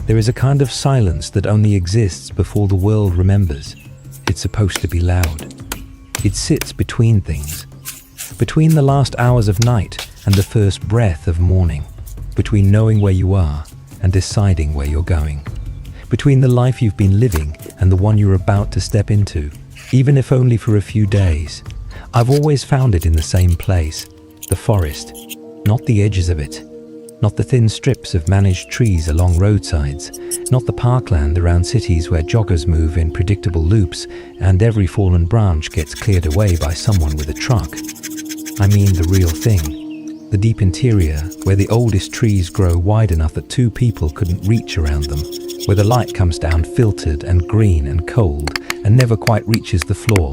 There is a kind of silence that only exists before the world remembers. It's supposed to be loud. It sits between things. Between the last hours of night and the first breath of morning. Between knowing where you are and deciding where you're going. Between the life you've been living and the one you're about to step into, even if only for a few days. I've always found it in the same place, the forest, not the edges of it, not the thin strips of managed trees along roadsides, not the parkland around cities where joggers move in predictable loops and every fallen branch gets cleared away by someone with a truck. I mean the real thing, the deep interior where the oldest trees grow wide enough that two people couldn't reach around them, where the light comes down filtered and green and cold and never quite reaches the floor,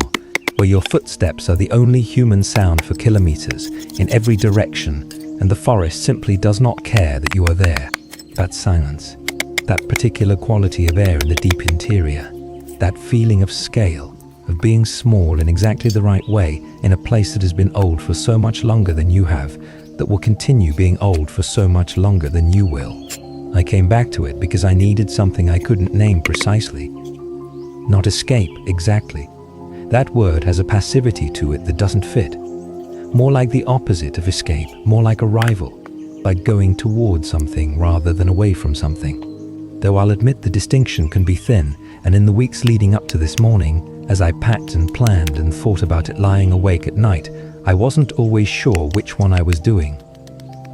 where your footsteps are the only human sound for kilometers in every direction, and the forest simply does not care that you are there. That silence, that particular quality of air in the deep interior, that feeling of scale, of being small in exactly the right way in a place that has been old for so much longer than you have, that will continue being old for so much longer than you will. I came back to it because I needed something I couldn't name precisely. Not escape, exactly. That word has a passivity to it that doesn't fit. More like the opposite of escape, more like arrival, like going toward something rather than away from something. Though I'll admit the distinction can be thin, and in the weeks leading up to this morning, as I packed and planned and thought about it lying awake at night, I wasn't always sure which one I was doing.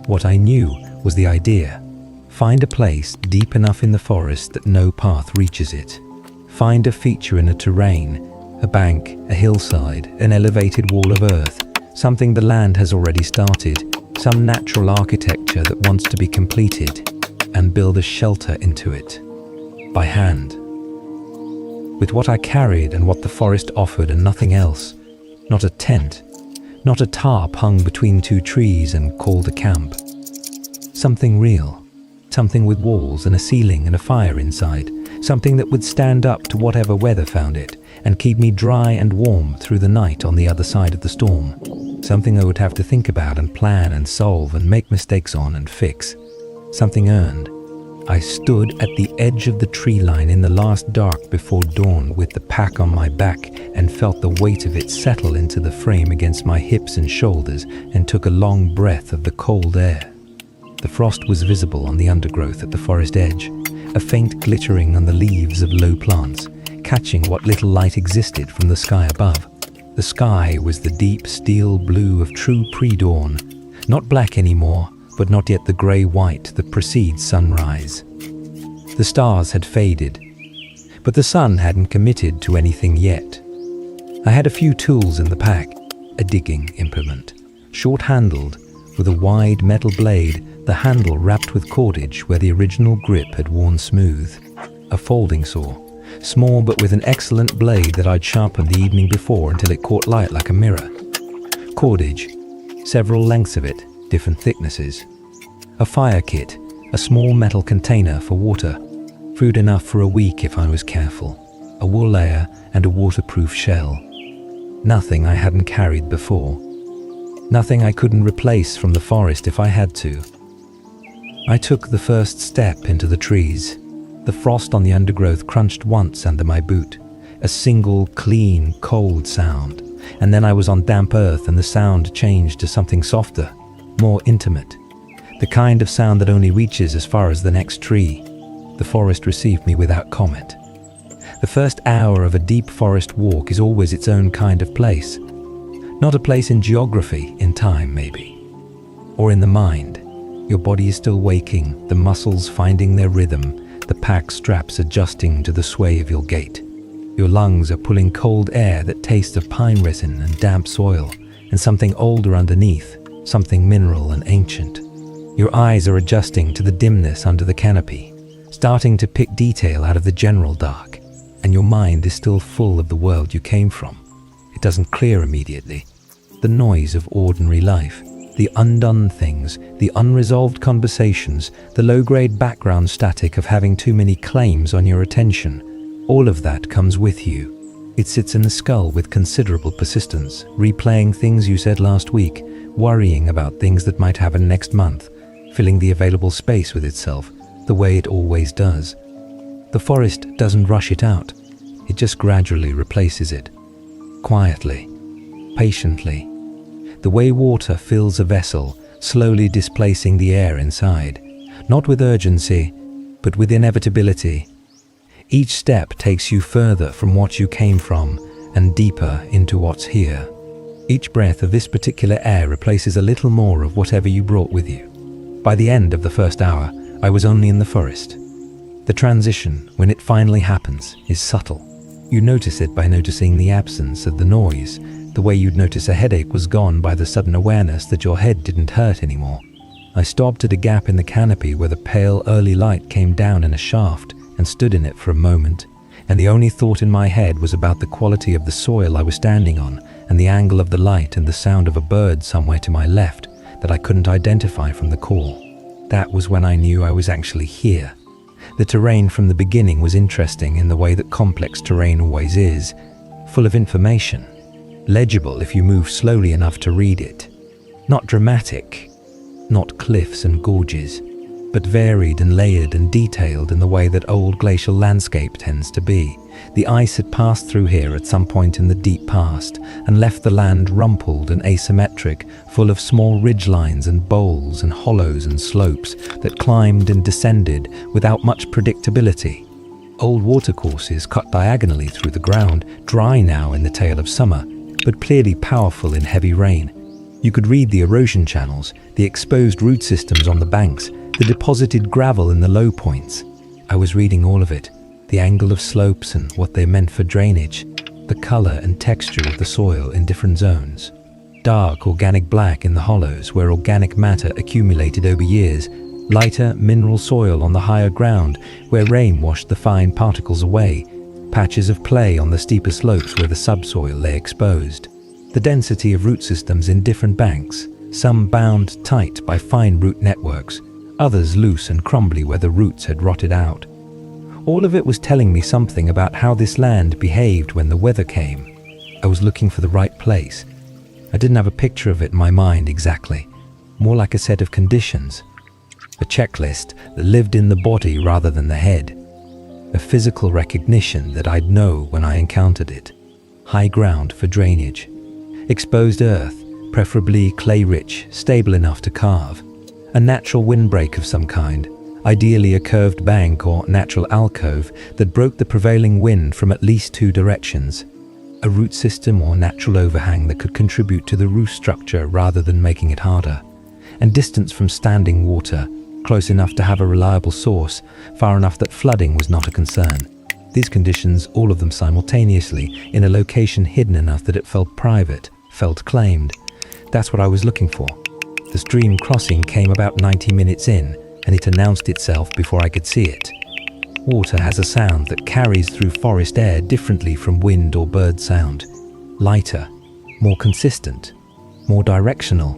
What I knew was the idea. Find a place deep enough in the forest that no path reaches it. Find a feature in a terrain, a bank, a hillside, an elevated wall of earth, something the land has already started, some natural architecture that wants to be completed, and build a shelter into it, by hand. With what I carried and what the forest offered and nothing else, not a tent, not a tarp hung between two trees and called a camp. Something real, something with walls and a ceiling and a fire inside, something that would stand up to whatever weather found it, and keep me dry and warm through the night on the other side of the storm. Something I would have to think about and plan and solve and make mistakes on and fix. Something earned. I stood at the edge of the tree line in the last dark before dawn with the pack on my back and felt the weight of it settle into the frame against my hips and shoulders and took a long breath of the cold air. The frost was visible on the undergrowth at the forest edge, a faint glittering on the leaves of low plants, catching what little light existed from the sky above. The sky was the deep steel blue of true pre-dawn, not black anymore, but not yet the grey-white that precedes sunrise. The stars had faded, but the sun hadn't committed to anything yet. I had a few tools in the pack, a digging implement, short-handled, with a wide metal blade, the handle wrapped with cordage where the original grip had worn smooth, a folding saw, small but with an excellent blade that I'd sharpened the evening before until it caught light like a mirror. Cordage, several lengths of it, different thicknesses. A fire kit, a small metal container for water, food enough for a week if I was careful, a wool layer and a waterproof shell. Nothing I hadn't carried before. Nothing I couldn't replace from the forest if I had to. I took the first step into the trees. The frost on the undergrowth crunched once under my boot, a single, clean, cold sound, and then I was on damp earth and the sound changed to something softer, more intimate, the kind of sound that only reaches as far as the next tree. The forest received me without comment. The first hour of a deep forest walk is always its own kind of place. Not a place in geography, in time maybe, or in the mind. Your body is still waking, the muscles finding their rhythm, the pack straps adjusting to the sway of your gait. Your lungs are pulling cold air that tastes of pine resin and damp soil, and something older underneath, something mineral and ancient. Your eyes are adjusting to the dimness under the canopy, starting to pick detail out of the general dark, and your mind is still full of the world you came from. It doesn't clear immediately. The noise of ordinary life, the undone things, the unresolved conversations, the low-grade background static of having too many claims on your attention, all of that comes with you. It sits in the skull with considerable persistence, replaying things you said last week, worrying about things that might happen next month, filling the available space with itself, the way it always does. The forest doesn't rush it out. It just gradually replaces it. Quietly, patiently. The way water fills a vessel, slowly displacing the air inside. Not with urgency, but with inevitability. Each step takes you further from what you came from and deeper into what's here. Each breath of this particular air replaces a little more of whatever you brought with you. By the end of the first hour, I was only in the forest. The transition, when it finally happens, is subtle. You notice it by noticing the absence of the noise, the way you'd notice a headache was gone by the sudden awareness that your head didn't hurt anymore. I stopped at a gap in the canopy where the pale early light came down in a shaft and stood in it for a moment, and the only thought in my head was about the quality of the soil I was standing on and the angle of the light and the sound of a bird somewhere to my left that I couldn't identify from the call. That was when I knew I was actually here. The terrain from the beginning was interesting in the way that complex terrain always is, full of information, legible if you move slowly enough to read it. Not dramatic, not cliffs and gorges, but varied and layered and detailed in the way that old glacial landscape tends to be. The ice had passed through here at some point in the deep past and left the land rumpled and asymmetric, full of small ridgelines and bowls and hollows and slopes that climbed and descended without much predictability. Old watercourses cut diagonally through the ground, dry now in the tail of summer, but clearly powerful in heavy rain. You could read the erosion channels, the exposed root systems on the banks, the deposited gravel in the low points. I was reading all of it, the angle of slopes and what they meant for drainage, the color and texture of the soil in different zones. Dark organic black in the hollows where organic matter accumulated over years, lighter mineral soil on the higher ground where rain washed the fine particles away, patches of clay on the steeper slopes where the subsoil lay exposed. The density of root systems in different banks, some bound tight by fine root networks, others loose and crumbly where the roots had rotted out. All of it was telling me something about how this land behaved when the weather came. I was looking for the right place. I didn't have a picture of it in my mind exactly, more like a set of conditions, a checklist that lived in the body rather than the head, a physical recognition that I'd know when I encountered it. High ground for drainage, exposed earth, preferably clay-rich, stable enough to carve, a natural windbreak of some kind, ideally a curved bank or natural alcove that broke the prevailing wind from at least two directions, a root system or natural overhang that could contribute to the roof structure rather than making it harder, and distance from standing water, close enough to have a reliable source, far enough that flooding was not a concern. These conditions, all of them simultaneously, in a location hidden enough that it felt private, felt claimed. That's what I was looking for. The stream crossing came about 90 minutes in, and it announced itself before I could see it. Water has a sound that carries through forest air differently from wind or bird sound. Lighter, more consistent, more directional.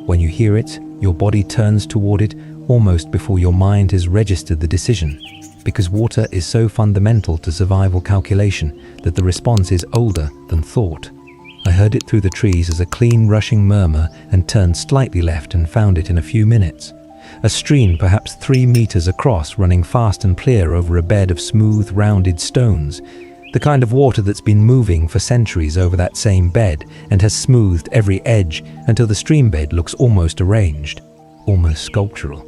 When you hear it, your body turns toward it almost before your mind has registered the decision, because water is so fundamental to survival calculation that the response is older than thought. I heard it through the trees as a clean rushing murmur and turned slightly left and found it in a few minutes. A stream perhaps 3 meters across running fast and clear over a bed of smooth rounded stones. The kind of water that's been moving for centuries over that same bed and has smoothed every edge until the stream bed looks almost arranged, almost sculptural.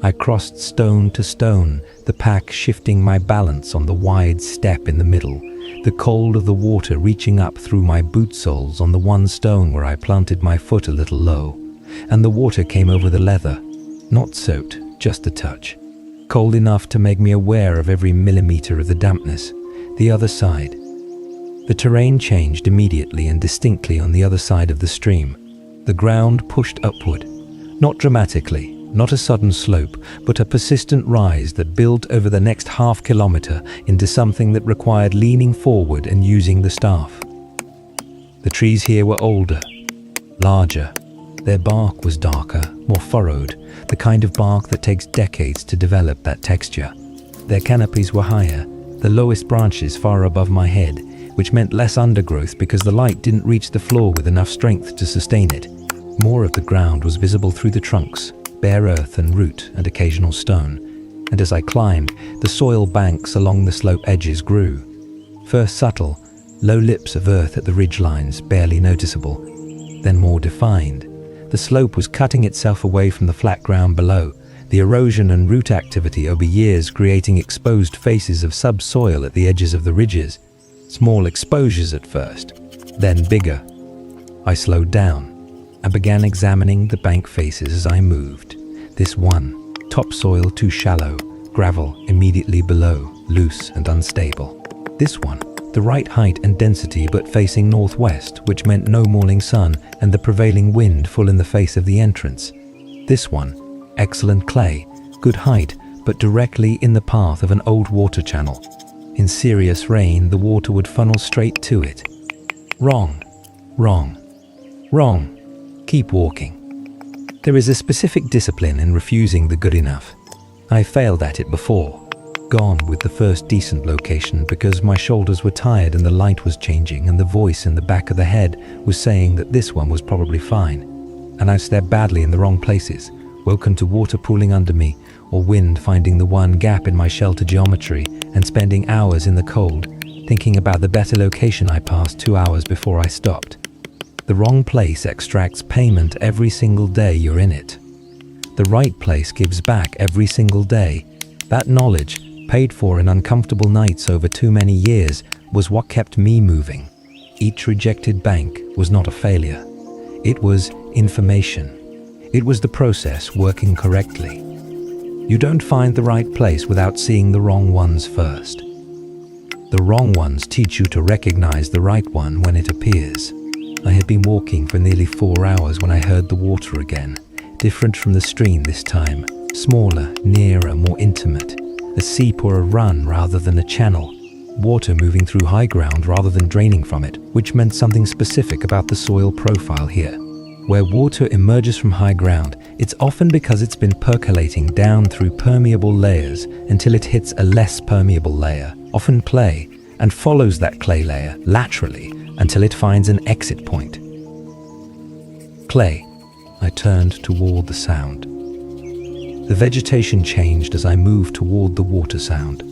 I crossed stone to stone, the pack shifting my balance on the wide step in the middle, the cold of the water reaching up through my boot soles on the one stone where I planted my foot a little low, and the water came over the leather, not soaked, just a touch, cold enough to make me aware of every millimeter of the dampness. The other side. The terrain changed immediately and distinctly on the other side of the stream. The ground pushed upward, not dramatically, not a sudden slope, but a persistent rise that built over the next half kilometer into something that required leaning forward and using the staff. The trees here were older, larger. Their bark was darker, more furrowed, the kind of bark that takes decades to develop that texture. Their canopies were higher, the lowest branches far above my head, which meant less undergrowth because the light didn't reach the floor with enough strength to sustain it. More of the ground was visible through the trunks, bare earth and root and occasional stone. and as I climbed, the soil banks along the slope edges grew. First subtle, low lips of earth at the ridge lines, barely noticeable, then more defined. The slope was cutting itself away from the flat ground below, the erosion and root activity over years creating exposed faces of subsoil at the edges of the ridges. Small exposures at first, then bigger. I slowed down and began examining the bank faces as I moved. This one, topsoil too shallow, gravel immediately below, loose and unstable. This one, the right height and density but facing northwest, which meant no morning sun and the prevailing wind full in the face of the entrance. This one, excellent clay, good height but directly in the path of an old water channel. In serious rain, the water would funnel straight to it. Wrong, wrong, wrong. Keep walking. There is a specific discipline in refusing the good enough. I failed at it before. Gone with the first decent location because my shoulders were tired and the light was changing and the voice in the back of the head was saying that this one was probably fine. And I stared badly in the wrong places, woken to water pooling under me or wind finding the one gap in my shelter geometry and spending hours in the cold, thinking about the better location I passed 2 hours before I stopped. The wrong place extracts payment every single day you're in it. The right place gives back every single day. That knowledge, paid for in uncomfortable nights over too many years, was what kept me moving. Each rejected bank was not a failure. It was information. It was the process working correctly. You don't find the right place without seeing the wrong ones first. The wrong ones teach you to recognize the right one when it appears. I had been walking for nearly 4 hours when I heard the water again, different from the stream this time, smaller, nearer, more intimate. A seep or a run rather than a channel. Water moving through high ground rather than draining from it, which meant something specific about the soil profile here. Where water emerges from high ground, it's often because it's been percolating down through permeable layers until it hits a less permeable layer, often clay, and follows that clay layer laterally until it finds an exit point. Clay. I turned toward the sound. The vegetation changed as I moved toward the water sound.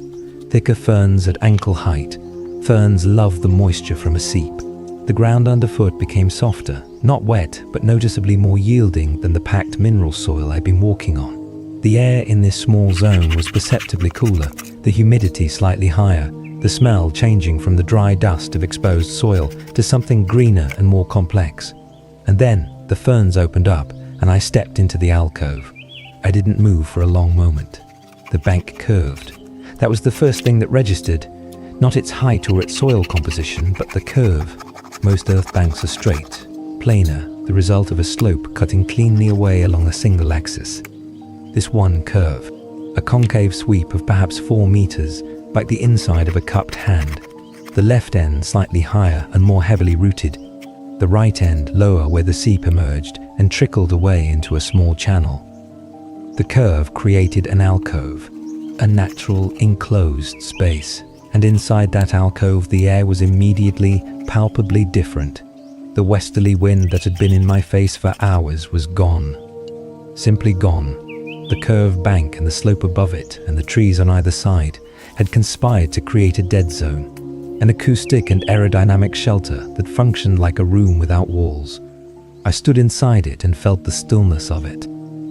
Thicker ferns at ankle height. Ferns love the moisture from a seep. The ground underfoot became softer, not wet, but noticeably more yielding than the packed mineral soil I'd been walking on. The air in this small zone was perceptibly cooler, the humidity slightly higher, the smell changing from the dry dust of exposed soil to something greener and more complex. And then the ferns opened up and I stepped into the alcove. I didn't move for a long moment. The bank curved. That was the first thing that registered. Not its height or its soil composition, but the curve. Most earth banks are straight, planar, the result of a slope cutting cleanly away along a single axis. This one curve, a concave sweep of perhaps 4 meters, like the inside of a cupped hand. The left end slightly higher and more heavily rooted. The right end lower where the seep emerged and trickled away into a small channel. The curve created an alcove, a natural enclosed space, and inside that alcove the air was immediately, palpably different. The westerly wind that had been in my face for hours was gone. Simply gone. The curved bank and the slope above it and the trees on either side had conspired to create a dead zone, an acoustic and aerodynamic shelter that functioned like a room without walls. I stood inside it and felt the stillness of it.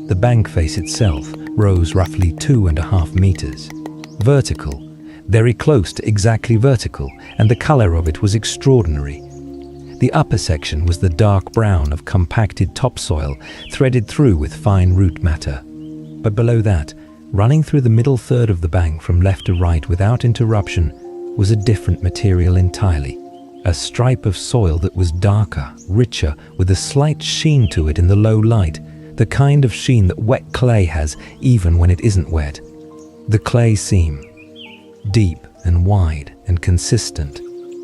The bank face itself rose roughly 2.5 meters. Vertical, very close to exactly vertical, and the color of it was extraordinary. The upper section was the dark brown of compacted topsoil, threaded through with fine root matter. But below that, running through the middle third of the bank from left to right without interruption, was a different material entirely. A stripe of soil that was darker, richer, with a slight sheen to it in the low light, the kind of sheen that wet clay has even when it isn't wet. The clay seam, deep and wide and consistent.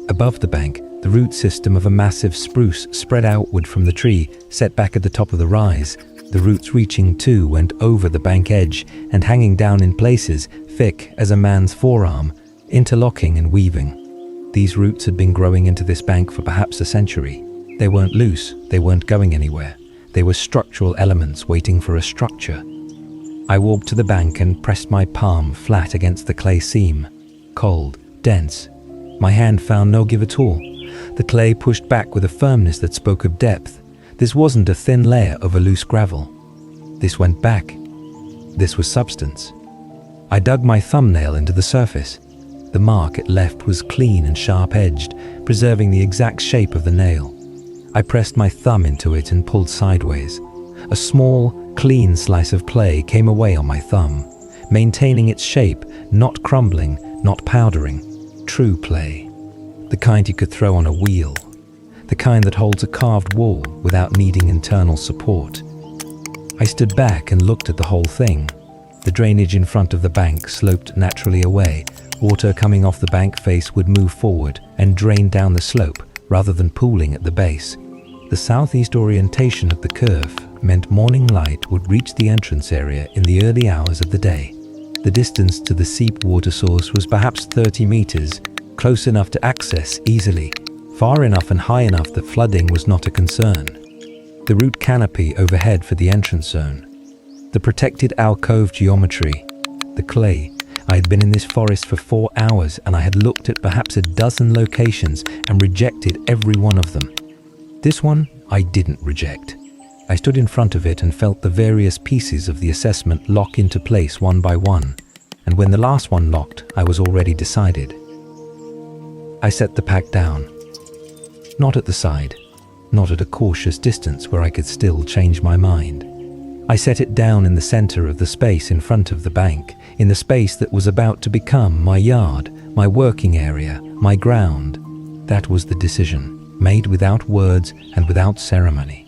Above the bank, the root system of a massive spruce spread outward from the tree, set back at the top of the rise. The roots reaching to went over the bank edge and hanging down in places, thick as a man's forearm, interlocking and weaving. These roots had been growing into this bank for perhaps a century. They weren't loose, they weren't going anywhere. They were structural elements waiting for a structure. I walked to the bank and pressed my palm flat against the clay seam. Cold, dense. My hand found no give at all. The clay pushed back with a firmness that spoke of depth. This wasn't a thin layer over loose gravel. This went back. This was substance. I dug my thumbnail into the surface. The mark it left was clean and sharp-edged, preserving the exact shape of the nail. I pressed my thumb into it and pulled sideways. A small, clean slice of clay came away on my thumb, maintaining its shape, not crumbling, not powdering. True clay. The kind you could throw on a wheel. The kind that holds a carved wall without needing internal support. I stood back and looked at the whole thing. The drainage in front of the bank sloped naturally away. Water coming off the bank face would move forward and drain down the slope rather than pooling at the base. The southeast orientation of the curve meant morning light would reach the entrance area in the early hours of the day. The distance to the seep water source was perhaps 30 meters, close enough to access easily, far enough and high enough that flooding was not a concern. The root canopy overhead for the entrance zone. The protected alcove geometry. The clay. I had been in this forest for 4 hours and I had looked at perhaps a dozen locations and rejected every one of them. This one I didn't reject. I stood in front of it and felt the various pieces of the assessment lock into place one by one, and when the last one locked, I was already decided. I set the pack down. Not at the side, not at a cautious distance where I could still change my mind. I set it down in the center of the space in front of the bank, in the space that was about to become my yard, my working area, my ground. That was the decision, made without words and without ceremony.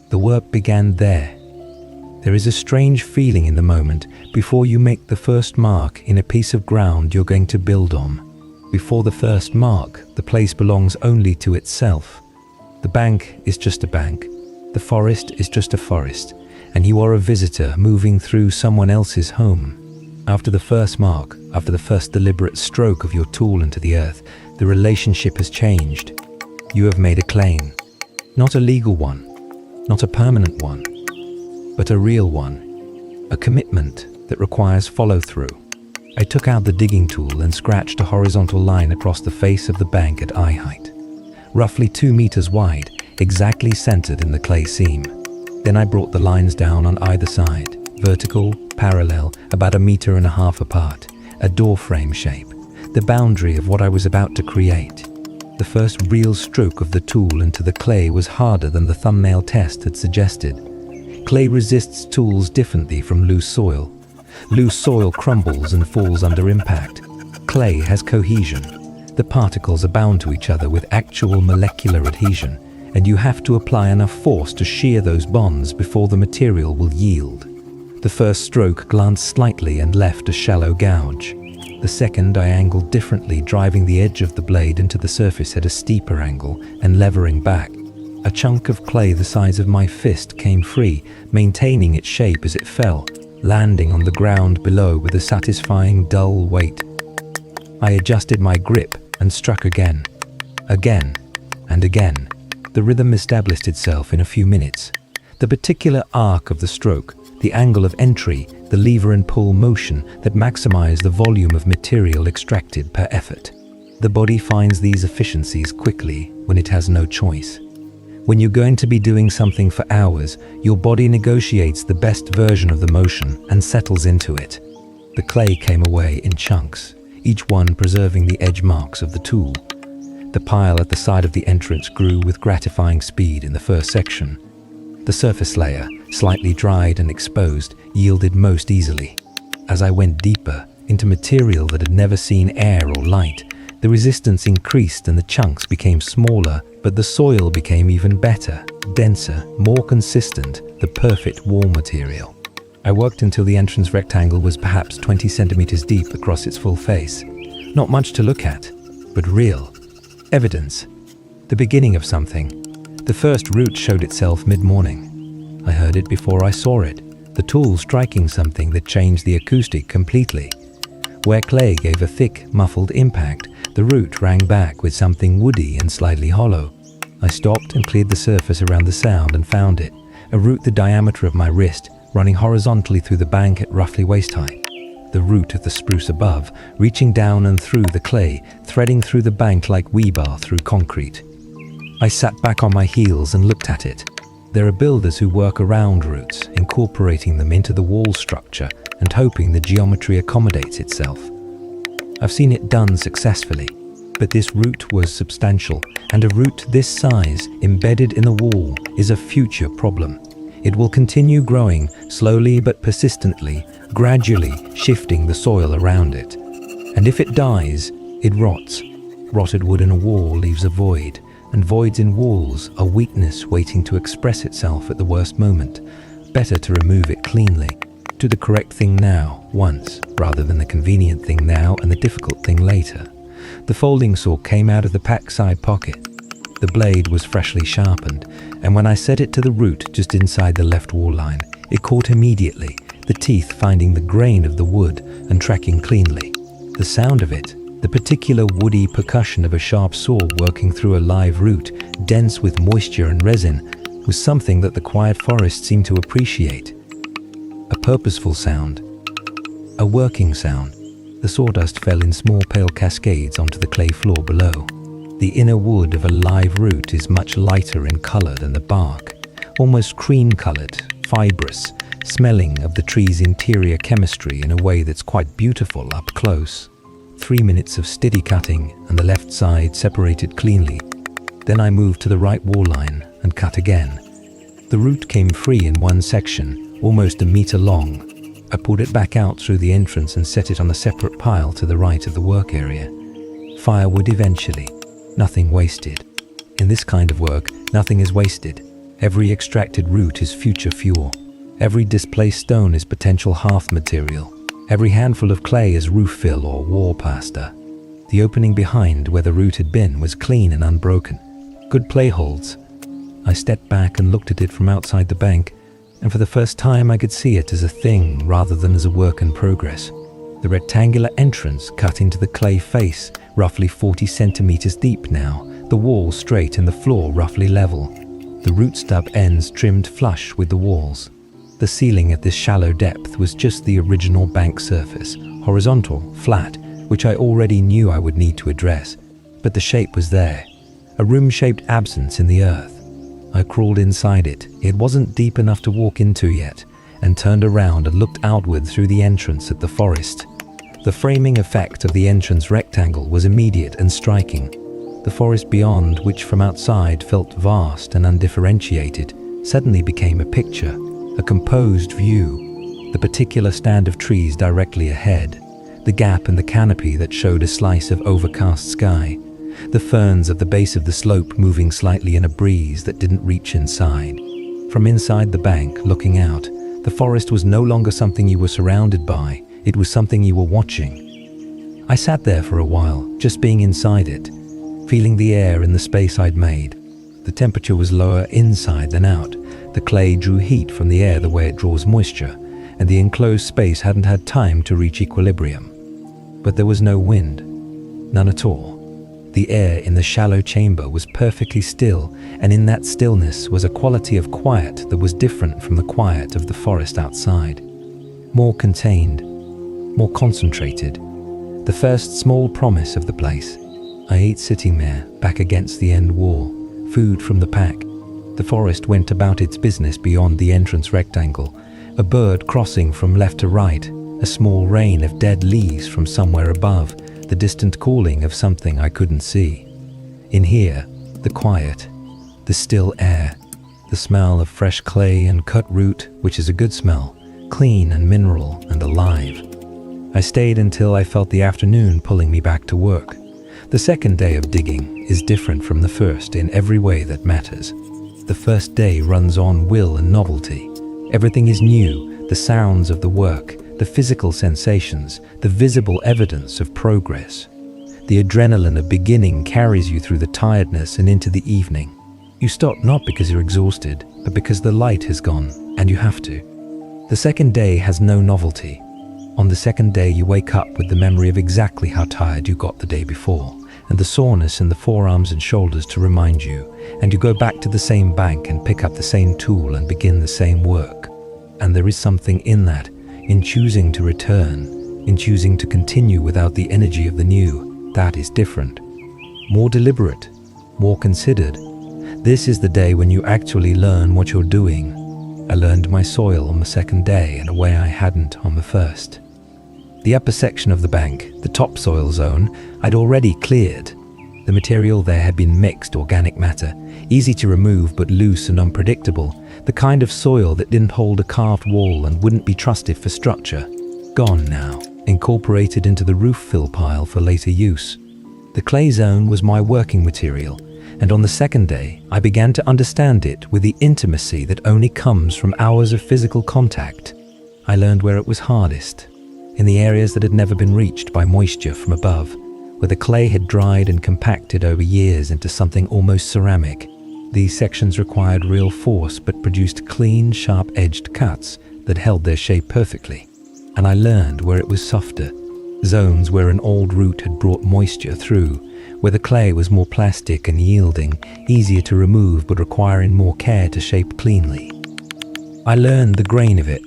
The work began there. There is a strange feeling in the moment before you make the first mark in a piece of ground you're going to build on. Before the first mark, the place belongs only to itself. The bank is just a bank. The forest is just a forest. And you are a visitor moving through someone else's home. After the first mark, after the first deliberate stroke of your tool into the earth, the relationship has changed. You have made a claim. Not a legal one. Not a permanent one, but a real one, a commitment that requires follow-through. I took out the digging tool and scratched a horizontal line across the face of the bank at eye height, roughly 2 meters wide, exactly centered in the clay seam. Then I brought the lines down on either side, vertical, parallel, about 1.5 meters apart, a door frame shape, the boundary of what I was about to create. The first real stroke of the tool into the clay was harder than the thumbnail test had suggested. Clay resists tools differently from loose soil. Loose soil crumbles and falls under impact. Clay has cohesion. The particles are bound to each other with actual molecular adhesion, and you have to apply enough force to shear those bonds before the material will yield. The first stroke glanced slightly and left a shallow gouge. The second I angled differently, driving the edge of the blade into the surface at a steeper angle and levering back. A chunk of clay the size of my fist came free, maintaining its shape as it fell, landing on the ground below with a satisfying dull weight. I adjusted my grip and struck again. Again and again. The rhythm established itself in a few minutes. The particular arc of the stroke, the angle of entry, the lever and pull motion that maximize the volume of material extracted per effort. The body finds these efficiencies quickly when it has no choice. When you're going to be doing something for hours, your body negotiates the best version of the motion and settles into it. The clay came away in chunks, each one preserving the edge marks of the tool. The pile at the side of the entrance grew with gratifying speed in the first section. The surface layer, slightly dried and exposed, yielded most easily. As I went deeper, into material that had never seen air or light, the resistance increased and the chunks became smaller, but the soil became even better, denser, more consistent, the perfect wall material. I worked until the entrance rectangle was perhaps 20 centimeters deep across its full face. Not much to look at, but real. Evidence. The beginning of something. The first root showed itself mid-morning. I heard it before I saw it, the tool striking something that changed the acoustic completely. Where clay gave a thick, muffled impact, the root rang back with something woody and slightly hollow. I stopped and cleared the surface around the sound and found it, a root the diameter of my wrist, running horizontally through the bank at roughly waist height. The root of the spruce above, reaching down and through the clay, threading through the bank like rebar through concrete. I sat back on my heels and looked at it. There are builders who work around roots, incorporating them into the wall structure and hoping the geometry accommodates itself. I've seen it done successfully, but this root was substantial, and a root this size embedded in the wall is a future problem. It will continue growing slowly but persistently, gradually shifting the soil around it. And if it dies, it rots. Rotted wood in a wall leaves a void, and voids in walls are weakness waiting to express itself at the worst moment. Better to remove it cleanly. Do the correct thing now, once, rather than the convenient thing now and the difficult thing later. The folding saw came out of the pack side pocket. The blade was freshly sharpened, and when I set it to the root just inside the left wall line, it caught immediately, the teeth finding the grain of the wood and tracking cleanly. The sound of it, the particular woody percussion of a sharp saw working through a live root, dense with moisture and resin, was something that the quiet forest seemed to appreciate. A purposeful sound. A working sound. The sawdust fell in small pale cascades onto the clay floor below. The inner wood of a live root is much lighter in color than the bark, almost cream-colored, fibrous, smelling of the tree's interior chemistry in a way that's quite beautiful up close. 3 minutes of steady cutting and the left side separated cleanly. Then I moved to the right wall line and cut again. The root came free in one section, almost a meter long. I pulled it back out through the entrance and set it on a separate pile to the right of the work area. Firewood eventually. Nothing wasted. In this kind of work, nothing is wasted. Every extracted root is future fuel. Every displaced stone is potential hearth material. Every handful of clay is roof fill or wall plaster. The opening behind where the root had been was clean and unbroken. Good play holes. I stepped back and looked at it from outside the bank, and for the first time I could see it as a thing rather than as a work in progress. The rectangular entrance cut into the clay face, roughly 40 centimeters deep now, the wall straight and the floor roughly level. The root stub ends trimmed flush with the walls. The ceiling at this shallow depth was just the original bank surface, horizontal, flat, which I already knew I would need to address. But the shape was there, a room-shaped absence in the earth. I crawled inside it. It wasn't deep enough to walk into yet, and turned around and looked outward through the entrance at the forest. The framing effect of the entrance rectangle was immediate and striking. The forest beyond, which from outside felt vast and undifferentiated, suddenly became a picture, a composed view. The particular stand of trees directly ahead, the gap in the canopy that showed a slice of overcast sky, the ferns at the base of the slope moving slightly in a breeze that didn't reach inside. From inside the bank, looking out, the forest was no longer something you were surrounded by, it was something you were watching. I sat there for a while, just being inside it, feeling the air in the space I'd made. The temperature was lower inside than out. The clay drew heat from the air the way it draws moisture, and the enclosed space hadn't had time to reach equilibrium. But there was no wind, none at all. The air in the shallow chamber was perfectly still, and in that stillness was a quality of quiet that was different from the quiet of the forest outside. More contained, more concentrated. The first small promise of the place. I ate sitting there, back against the end wall, food from the pack. The forest went about its business beyond the entrance rectangle, a bird crossing from left to right, a small rain of dead leaves from somewhere above, the distant calling of something I couldn't see. In here, the quiet, the still air, the smell of fresh clay and cut root, which is a good smell, clean and mineral and alive. I stayed until I felt the afternoon pulling me back to work. The second day of digging is different from the first in every way that matters. The first day runs on will and novelty. Everything is new, the sounds of the work, the physical sensations, the visible evidence of progress. The adrenaline of beginning carries you through the tiredness and into the evening. You stop not because you're exhausted, but because the light has gone, and you have to. The second day has no novelty. On the second day you wake up with the memory of exactly how tired you got the day before, and the soreness in the forearms and shoulders to remind you, and you go back to the same bank and pick up the same tool and begin the same work. And there is something in that, in choosing to return, in choosing to continue without the energy of the new, that is different. More deliberate, more considered. This is the day when you actually learn what you're doing. I learned my soil on the second day in a way I hadn't on the first. The upper section of the bank, the topsoil zone, I'd already cleared. The material there had been mixed organic matter, easy to remove but loose and unpredictable, the kind of soil that didn't hold a carved wall and wouldn't be trusted for structure. Gone now, incorporated into the roof fill pile for later use. The clay zone was my working material, and on the second day, I began to understand it with the intimacy that only comes from hours of physical contact. I learned where it was hardest, in the areas that had never been reached by moisture from above, where the clay had dried and compacted over years into something almost ceramic. These sections required real force but produced clean, sharp-edged cuts that held their shape perfectly. And I learned where it was softer, zones where an old root had brought moisture through, where the clay was more plastic and yielding, easier to remove but requiring more care to shape cleanly. I learned the grain of it.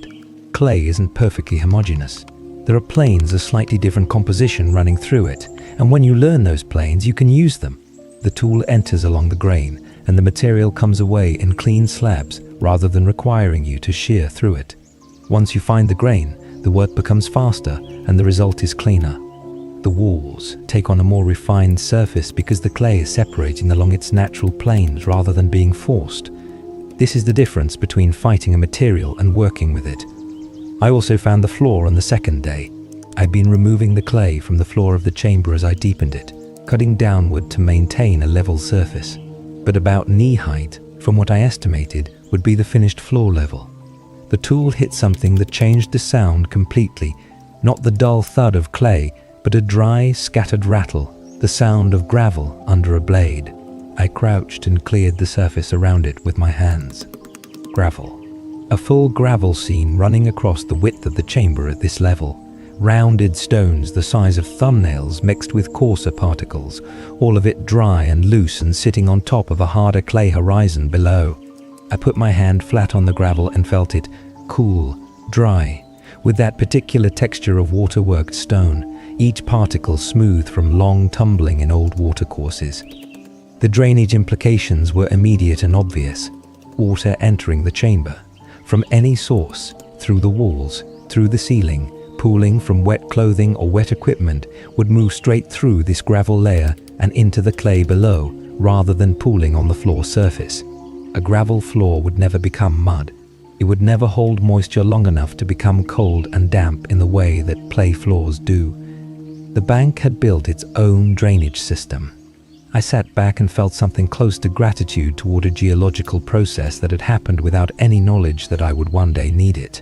Clay isn't perfectly homogeneous. There are planes of slightly different composition running through it, and when you learn those planes, you can use them. The tool enters along the grain, and the material comes away in clean slabs rather than requiring you to shear through it. Once you find the grain, the work becomes faster and the result is cleaner. The walls take on a more refined surface because the clay is separating along its natural planes rather than being forced. This is the difference between fighting a material and working with it. I also found the floor on the second day. I'd been removing the clay from the floor of the chamber as I deepened it, cutting downward to maintain a level surface. But about knee height, from what I estimated, would be the finished floor level. The tool hit something that changed the sound completely, not the dull thud of clay, but a dry, scattered rattle, the sound of gravel under a blade. I crouched and cleared the surface around it with my hands. Gravel. A full gravel scene running across the width of the chamber at this level. Rounded stones the size of thumbnails mixed with coarser particles, all of it dry and loose and sitting on top of a harder clay horizon below. I put my hand flat on the gravel and felt it cool, dry, with that particular texture of water-worked stone, each particle smooth from long tumbling in old watercourses. The drainage implications were immediate and obvious. Water entering the chamber, from any source, through the walls, through the ceiling, pooling from wet clothing or wet equipment, would move straight through this gravel layer and into the clay below, rather than pooling on the floor surface. A gravel floor would never become mud. It would never hold moisture long enough to become cold and damp in the way that clay floors do. The bank had built its own drainage system. I sat back and felt something close to gratitude toward a geological process that had happened without any knowledge that I would one day need it.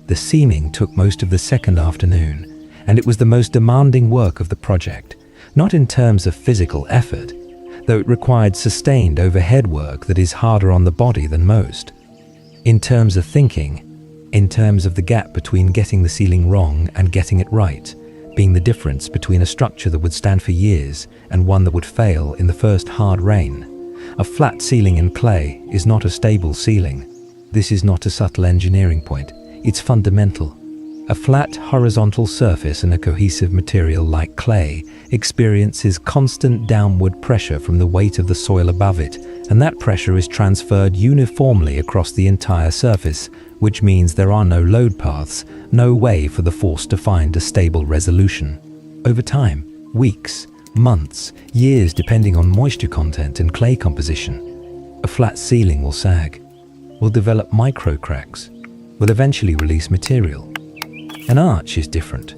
The seaming took most of the second afternoon, and it was the most demanding work of the project, not in terms of physical effort, though it required sustained overhead work that is harder on the body than most. In terms of thinking, in terms of the gap between getting the ceiling wrong and getting it right, being the difference between a structure that would stand for years and one that would fail in the first hard rain. A flat ceiling in clay is not a stable ceiling. This is not a subtle engineering point, it's fundamental. A flat horizontal surface in a cohesive material like clay experiences constant downward pressure from the weight of the soil above it, and that pressure is transferred uniformly across the entire surface, which means there are no load paths, no way for the force to find a stable resolution. Over time, weeks, months, years depending on moisture content and clay composition, a flat ceiling will sag, will develop micro cracks, will eventually release material. An arch is different.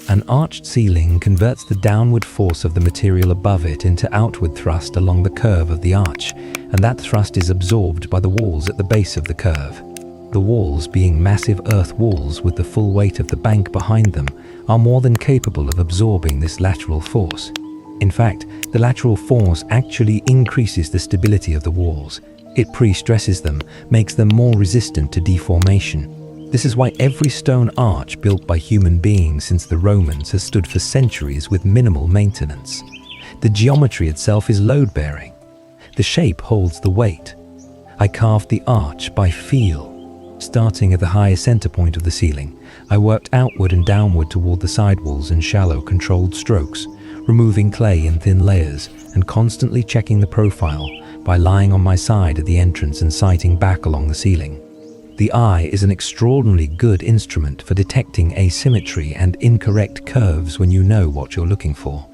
An arched ceiling converts the downward force of the material above it into outward thrust along the curve of the arch, and that thrust is absorbed by the walls at the base of the curve. The walls, being massive earth walls with the full weight of the bank behind them, are more than capable of absorbing this lateral force. In fact, the lateral force actually increases the stability of the walls. It pre-stresses them, makes them more resistant to deformation. This is why every stone arch built by human beings since the Romans has stood for centuries with minimal maintenance. The geometry itself is load-bearing. The shape holds the weight. I carved the arch by feel. Starting at the highest center point of the ceiling, I worked outward and downward toward the sidewalls in shallow, controlled strokes, removing clay in thin layers and constantly checking the profile by lying on my side at the entrance and sighting back along the ceiling. The eye is an extraordinarily good instrument for detecting asymmetry and incorrect curves when you know what you're looking for.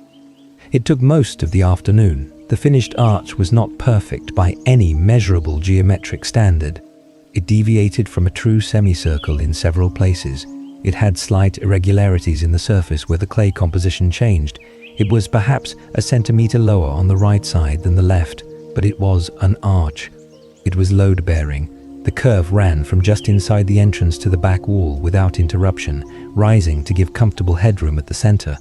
It took most of the afternoon. The finished arch was not perfect by any measurable geometric standard. It deviated from a true semicircle in several places. It had slight irregularities in the surface where the clay composition changed. It was perhaps a centimeter lower on the right side than the left, but it was an arch. It was load-bearing. The curve ran from just inside the entrance to the back wall without interruption, rising to give comfortable headroom at the center.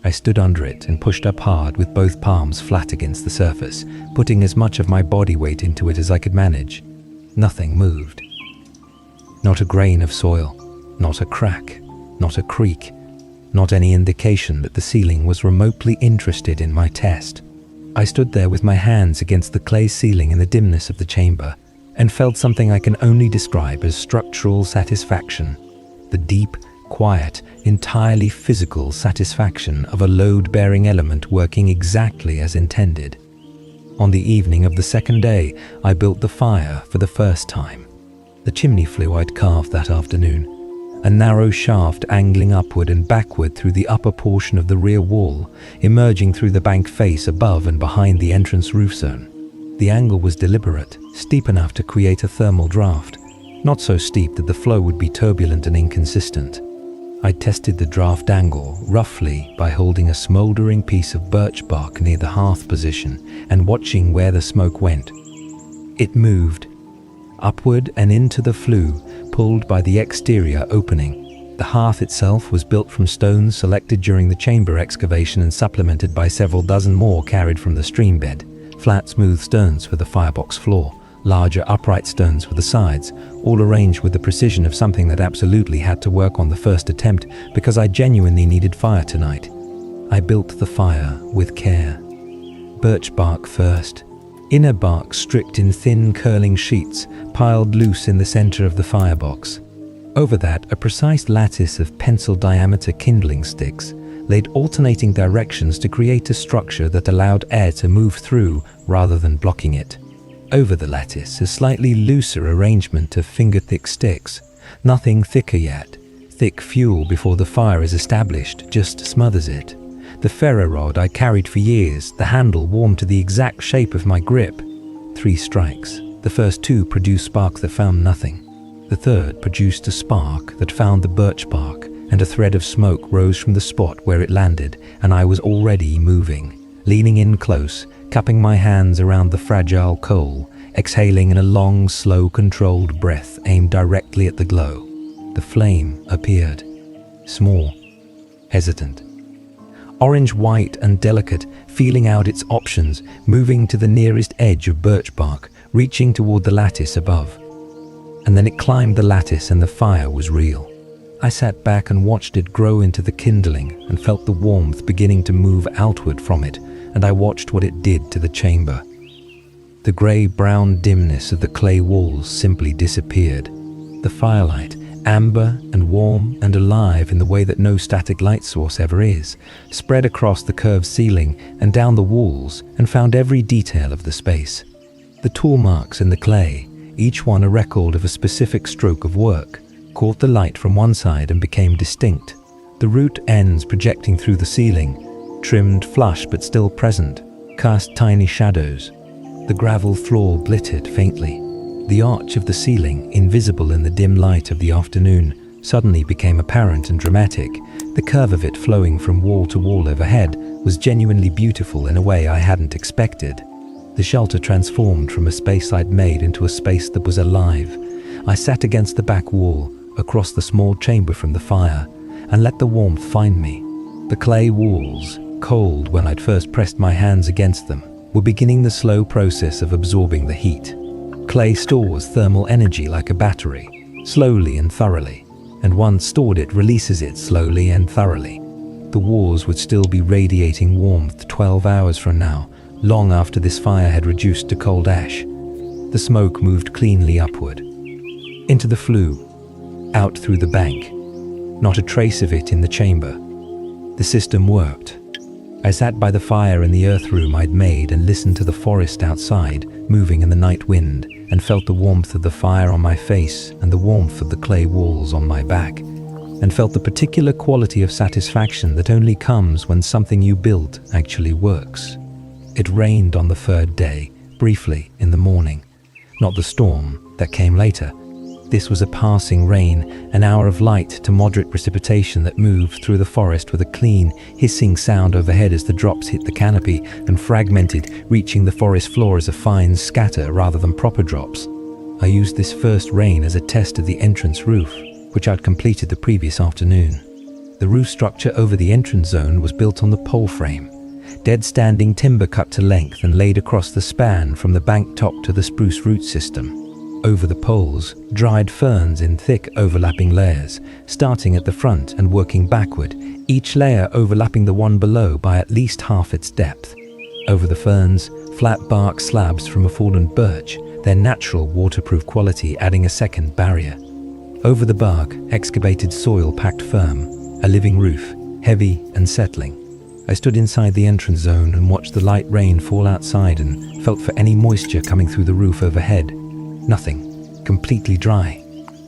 I stood under it and pushed up hard with both palms flat against the surface, putting as much of my body weight into it as I could manage. Nothing moved. Not a grain of soil, not a crack, not a creak, not any indication that the ceiling was remotely interested in my test. I stood there with my hands against the clay ceiling in the dimness of the chamber and felt something I can only describe as structural satisfaction, the deep, quiet, entirely physical satisfaction of a load-bearing element working exactly as intended. On the evening of the second day, I built the fire for the first time. The chimney flue I'd carved that afternoon, a narrow shaft angling upward and backward through the upper portion of the rear wall, emerging through the bank face above and behind the entrance roof zone. The angle was deliberate, steep enough to create a thermal draft, not so steep that the flow would be turbulent and inconsistent. I tested the draft angle roughly by holding a smoldering piece of birch bark near the hearth position and watching where the smoke went. It moved, upward and into the flue, pulled by the exterior opening. The hearth itself was built from stones selected during the chamber excavation and supplemented by several dozen more carried from the stream bed. Flat, smooth stones for the firebox floor, larger upright stones for the sides, all arranged with the precision of something that absolutely had to work on the first attempt because I genuinely needed fire tonight. I built the fire with care. Birch bark first. Inner bark stripped in thin curling sheets, piled loose in the center of the firebox. Over that, a precise lattice of pencil-diameter kindling sticks, laid alternating directions to create a structure that allowed air to move through rather than blocking it. Over the lattice, a slightly looser arrangement of finger-thick sticks, nothing thicker yet. Thick fuel before the fire is established just smothers it. The ferro rod I carried for years, the handle warmed to the exact shape of my grip. 3 strikes. The first 2 produced sparks that found nothing. The third produced a spark that found the birch bark, and a thread of smoke rose from the spot where it landed, and I was already moving, leaning in close, cupping my hands around the fragile coal, exhaling in a long, slow, controlled breath aimed directly at the glow. The flame appeared, small, hesitant. Orange-white and delicate, feeling out its options, moving to the nearest edge of birch bark, reaching toward the lattice above. And then it climbed the lattice and the fire was real. I sat back and watched it grow into the kindling and felt the warmth beginning to move outward from it, and I watched what it did to the chamber. The grey-brown dimness of the clay walls simply disappeared. The firelight, amber and warm and alive in the way that no static light source ever is, spread across the curved ceiling and down the walls and found every detail of the space. The tool marks in the clay, each one a record of a specific stroke of work, caught the light from one side and became distinct. The root ends projecting through the ceiling, trimmed flush but still present, cast tiny shadows. The gravel floor glittered faintly. The arch of the ceiling, invisible in the dim light of the afternoon, suddenly became apparent and dramatic. The curve of it flowing from wall to wall overhead was genuinely beautiful in a way I hadn't expected. The shelter transformed from a space I'd made into a space that was alive. I sat against the back wall, across the small chamber from the fire, and let the warmth find me. The clay walls, cold when I'd first pressed my hands against them, were beginning the slow process of absorbing the heat. Clay stores thermal energy like a battery, slowly and thoroughly, and once stored it releases it slowly and thoroughly. The walls would still be radiating warmth 12 hours from now, long after this fire had reduced to cold ash. The smoke moved cleanly upward. into the flue, out through the bank. Not a trace of it in the chamber. The system worked. I sat by the fire in the earth room I'd made and listened to the forest outside, moving in the night wind, and felt the warmth of the fire on my face and the warmth of the clay walls on my back, and felt the particular quality of satisfaction that only comes when something you built actually works. It rained on the third day, briefly in the morning. Not the storm that came later. This was a passing rain, an hour of light to moderate precipitation that moved through the forest with a clean, hissing sound overhead as the drops hit the canopy and fragmented, reaching the forest floor as a fine scatter rather than proper drops. I used this first rain as a test of the entrance roof, which I'd completed the previous afternoon. The roof structure over the entrance zone was built on the pole frame. Dead-standing timber cut to length and laid across the span from the bank top to the spruce root system. Over the poles, dried ferns in thick overlapping layers, starting at the front and working backward, each layer overlapping the one below by at least half its depth. Over the ferns, flat bark slabs from a fallen birch, their natural waterproof quality adding a second barrier. Over the bark, excavated soil packed firm, a living roof, heavy and settling. I stood inside the entrance zone and watched the light rain fall outside and felt for any moisture coming through the roof overhead. Nothing. Completely dry.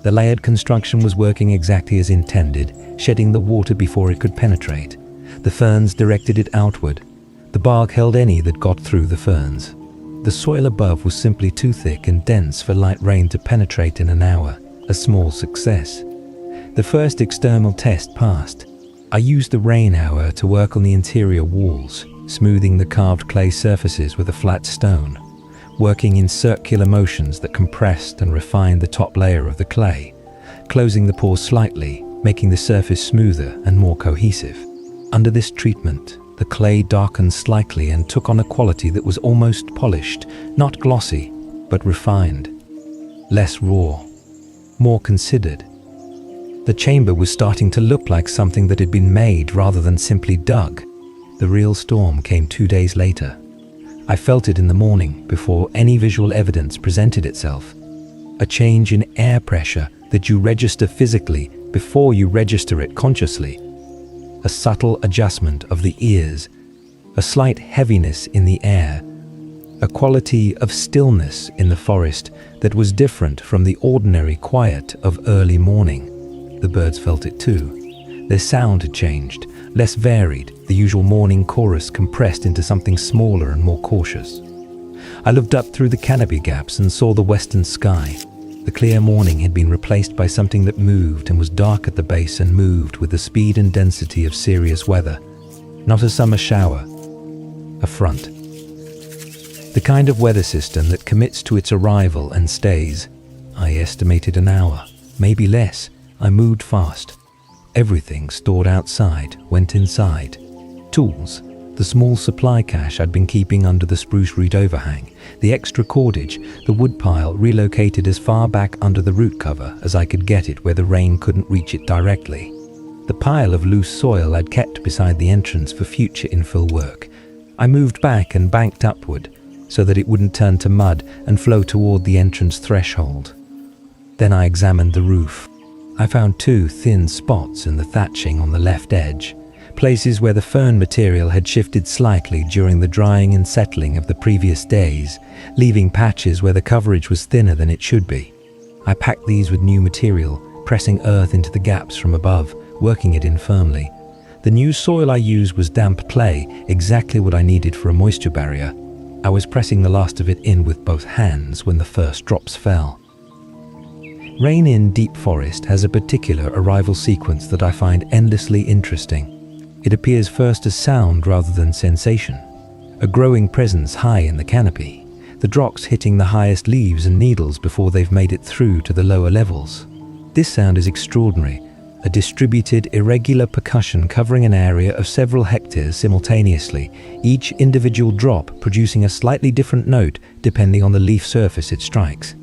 The layered construction was working exactly as intended, shedding the water before it could penetrate. The ferns directed it outward. The bark held any that got through the ferns. The soil above was simply too thick and dense for light rain to penetrate in an hour. A small success. The first external test passed. I used the rain hour to work on the interior walls, smoothing the carved clay surfaces with a flat stone, working in circular motions that compressed and refined the top layer of the clay, closing the pores slightly, making the surface smoother and more cohesive. Under this treatment, the clay darkened slightly and took on a quality that was almost polished, not glossy, but refined. Less raw, more considered. The chamber was starting to look like something that had been made rather than simply dug. The real storm came 2 days later. I felt it in the morning before any visual evidence presented itself. A change in air pressure that you register physically before you register it consciously. A subtle adjustment of the ears, a slight heaviness in the air, a quality of stillness in the forest that was different from the ordinary quiet of early morning. The birds felt it too. Their sound had changed, less varied, the usual morning chorus compressed into something smaller and more cautious. I looked up through the canopy gaps and saw the western sky. The clear morning had been replaced by something that moved and was dark at the base and moved with the speed and density of serious weather. Not a summer shower, a front. The kind of weather system that commits to its arrival and stays. I estimated an hour, maybe less. I moved fast. Everything stored outside went inside. Tools, the small supply cache I'd been keeping under the spruce root overhang, the extra cordage, the woodpile relocated as far back under the root cover as I could get it where the rain couldn't reach it directly. The pile of loose soil I'd kept beside the entrance for future infill work. I moved back and banked upward so that it wouldn't turn to mud and flow toward the entrance threshold. Then I examined the roof. I found 2 thin spots in the thatching on the left edge, places where the fern material had shifted slightly during the drying and settling of the previous days, leaving patches where the coverage was thinner than it should be. I packed these with new material, pressing earth into the gaps from above, working it in firmly. The new soil I used was damp clay, exactly what I needed for a moisture barrier. I was pressing the last of it in with both hands when the first drops fell. Rain in deep forest has a particular arrival sequence that I find endlessly interesting. It appears first as sound rather than sensation. A growing presence high in the canopy, the drops hitting the highest leaves and needles before they've made it through to the lower levels. This sound is extraordinary, a distributed, irregular percussion covering an area of several hectares simultaneously, each individual drop producing a slightly different note depending on the leaf surface it strikes.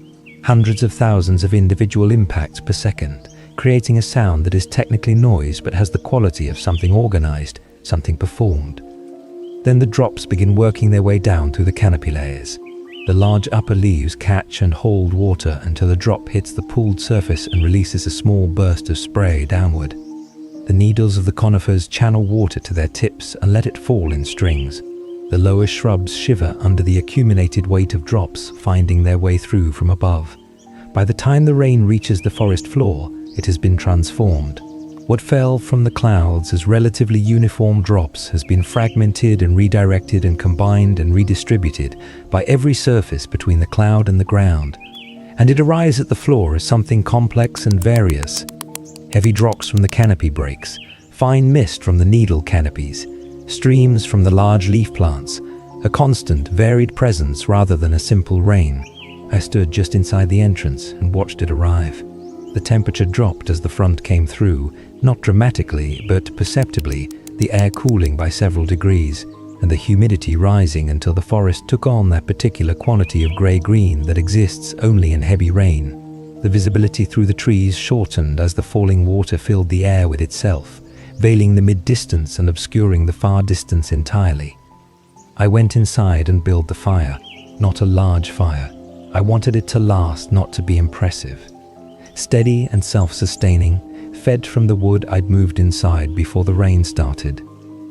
Hundreds of thousands of individual impacts per second, creating a sound that is technically noise but has the quality of something organized, something performed. Then the drops begin working their way down through the canopy layers. The large upper leaves catch and hold water until a drop hits the pooled surface and releases a small burst of spray downward. The needles of the conifers channel water to their tips and let it fall in strings. The lower shrubs shiver under the accumulated weight of drops finding their way through from above. By the time the rain reaches the forest floor, it has been transformed. What fell from the clouds as relatively uniform drops has been fragmented and redirected and combined and redistributed by every surface between the cloud and the ground, and it arrives at the floor as something complex and various. Heavy drops from the canopy breaks, fine mist from the needle canopies, streams from the large leaf plants, a constant, varied presence rather than a simple rain. I stood just inside the entrance and watched it arrive. The temperature dropped as the front came through, not dramatically, but perceptibly, the air cooling by several degrees, and the humidity rising until the forest took on that particular quality of grey-green that exists only in heavy rain. The visibility through the trees shortened as the falling water filled the air with itself, veiling the mid-distance and obscuring the far distance entirely. I went inside and built the fire, not a large fire. I wanted it to last, not to be impressive. Steady and self-sustaining, fed from the wood I'd moved inside before the rain started.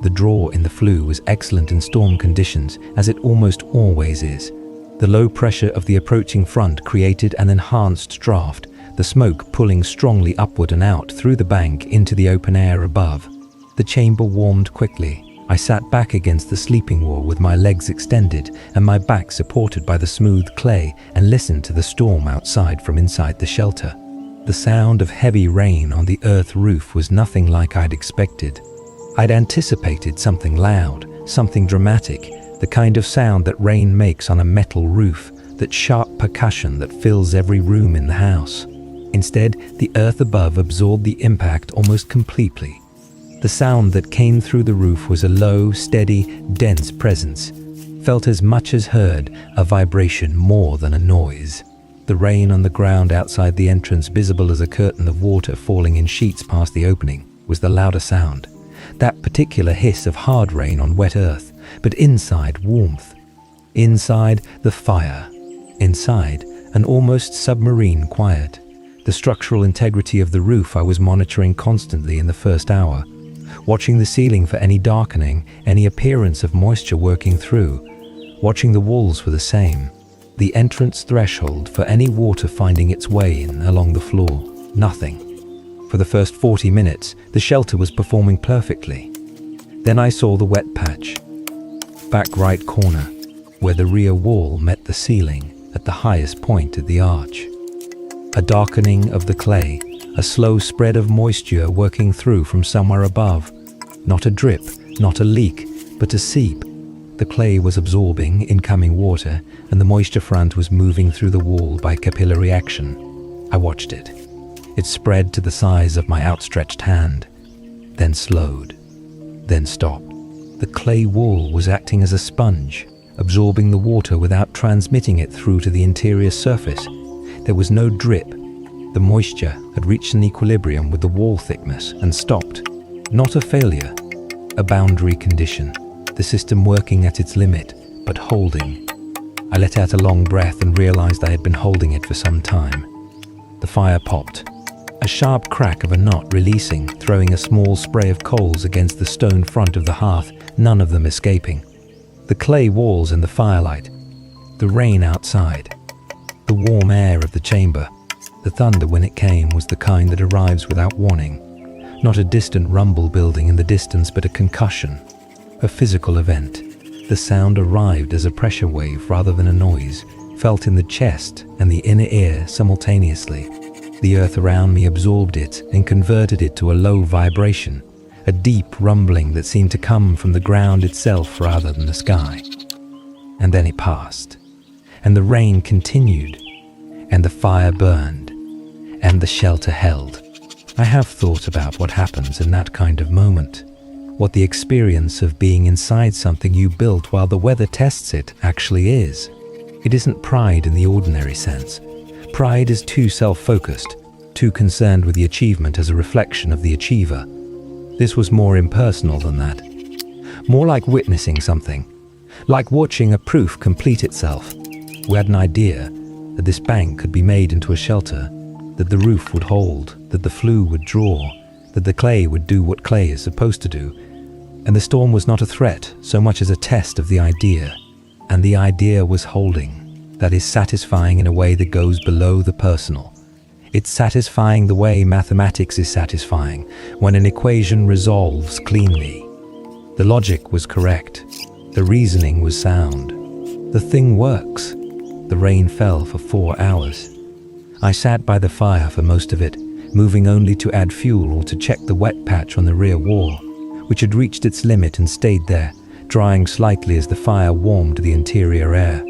The draw in the flue was excellent in storm conditions, as it almost always is. The low pressure of the approaching front created an enhanced draft, the smoke pulling strongly upward and out through the bank into the open air above. The chamber warmed quickly. I sat back against the sleeping wall with my legs extended and my back supported by the smooth clay and listened to the storm outside from inside the shelter. The sound of heavy rain on the earth roof was nothing like I'd expected. I'd anticipated something loud, something dramatic, the kind of sound that rain makes on a metal roof, that sharp percussion that fills every room in the house. Instead, the earth above absorbed the impact almost completely. The sound that came through the roof was a low, steady, dense presence, felt as much as heard, a vibration more than a noise. The rain on the ground outside the entrance, visible as a curtain of water falling in sheets past the opening, was the louder sound. That particular hiss of hard rain on wet earth, but inside, warmth. Inside, the fire. Inside, an almost submarine quiet. The structural integrity of the roof I was monitoring constantly in the first hour, watching the ceiling for any darkening, any appearance of moisture working through. Watching the walls were the same. The entrance threshold for any water finding its way in along the floor. Nothing. For the first 40 minutes, the shelter was performing perfectly. Then I saw the wet patch. Back right corner, where the rear wall met the ceiling at the highest point of the arch. A darkening of the clay, a slow spread of moisture working through from somewhere above. Not a drip, not a leak, but a seep. The clay was absorbing incoming water, and the moisture front was moving through the wall by capillary action. I watched it. It spread to the size of my outstretched hand, then slowed, then stopped. The clay wall was acting as a sponge, absorbing the water without transmitting it through to the interior surface. There was no drip. The moisture had reached an equilibrium with the wall thickness and stopped. Not a failure, a boundary condition. The system working at its limit, but holding. I let out a long breath and realized I had been holding it for some time. The fire popped. A sharp crack of a knot releasing, throwing a small spray of coals against the stone front of the hearth, none of them escaping. The clay walls in the firelight. The rain outside. The warm air of the chamber. The thunder when it came was the kind that arrives without warning. Not a distant rumble building in the distance, but a concussion. A physical event. The sound arrived as a pressure wave rather than a noise, felt in the chest and the inner ear simultaneously. The earth around me absorbed it and converted it to a low vibration, a deep rumbling that seemed to come from the ground itself rather than the sky. And then it passed, and the rain continued, and the fire burned, and the shelter held. I have thought about what happens in that kind of moment. What the experience of being inside something you built while the weather tests it actually is. It isn't pride in the ordinary sense. Pride is too self-focused, too concerned with the achievement as a reflection of the achiever. This was more impersonal than that. More like witnessing something, like watching a proof complete itself. We had an idea that this bank could be made into a shelter, that the roof would hold, that the flue would draw, that the clay would do what clay is supposed to do. And the storm was not a threat so much as a test of the idea. And the idea was holding. That is satisfying in a way that goes below the personal. It's satisfying the way mathematics is satisfying, when an equation resolves cleanly. The logic was correct. The reasoning was sound. The thing works. The rain fell for 4 hours. I sat by the fire for most of it, moving only to add fuel or to check the wet patch on the rear wall, which had reached its limit and stayed there, drying slightly as the fire warmed the interior air.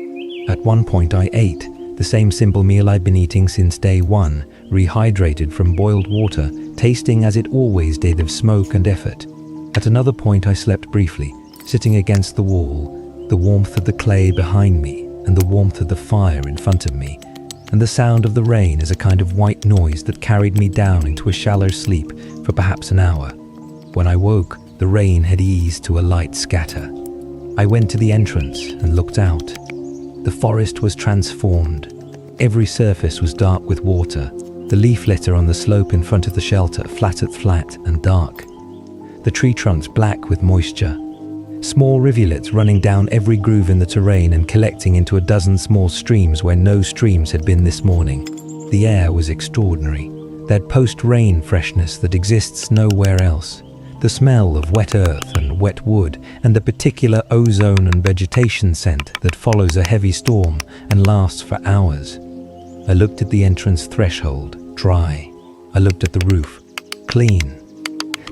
At one point I ate the same simple meal I'd been eating since day one, rehydrated from boiled water, tasting as it always did of smoke and effort. At another point I slept briefly, sitting against the wall, the warmth of the clay behind me and the warmth of the fire in front of me, and the sound of the rain as a kind of white noise that carried me down into a shallow sleep for perhaps an hour. When I woke, the rain had eased to a light scatter. I went to the entrance and looked out. The forest was transformed. Every surface was dark with water, the leaf litter on the slope in front of the shelter flat and dark. The tree trunks black with moisture. Small rivulets running down every groove in the terrain and collecting into a dozen small streams where no streams had been this morning. The air was extraordinary, that post-rain freshness that exists nowhere else. The smell of wet earth and wet wood, and the particular ozone and vegetation scent that follows a heavy storm and lasts for hours. I looked at the entrance threshold, dry. I looked at the roof, clean.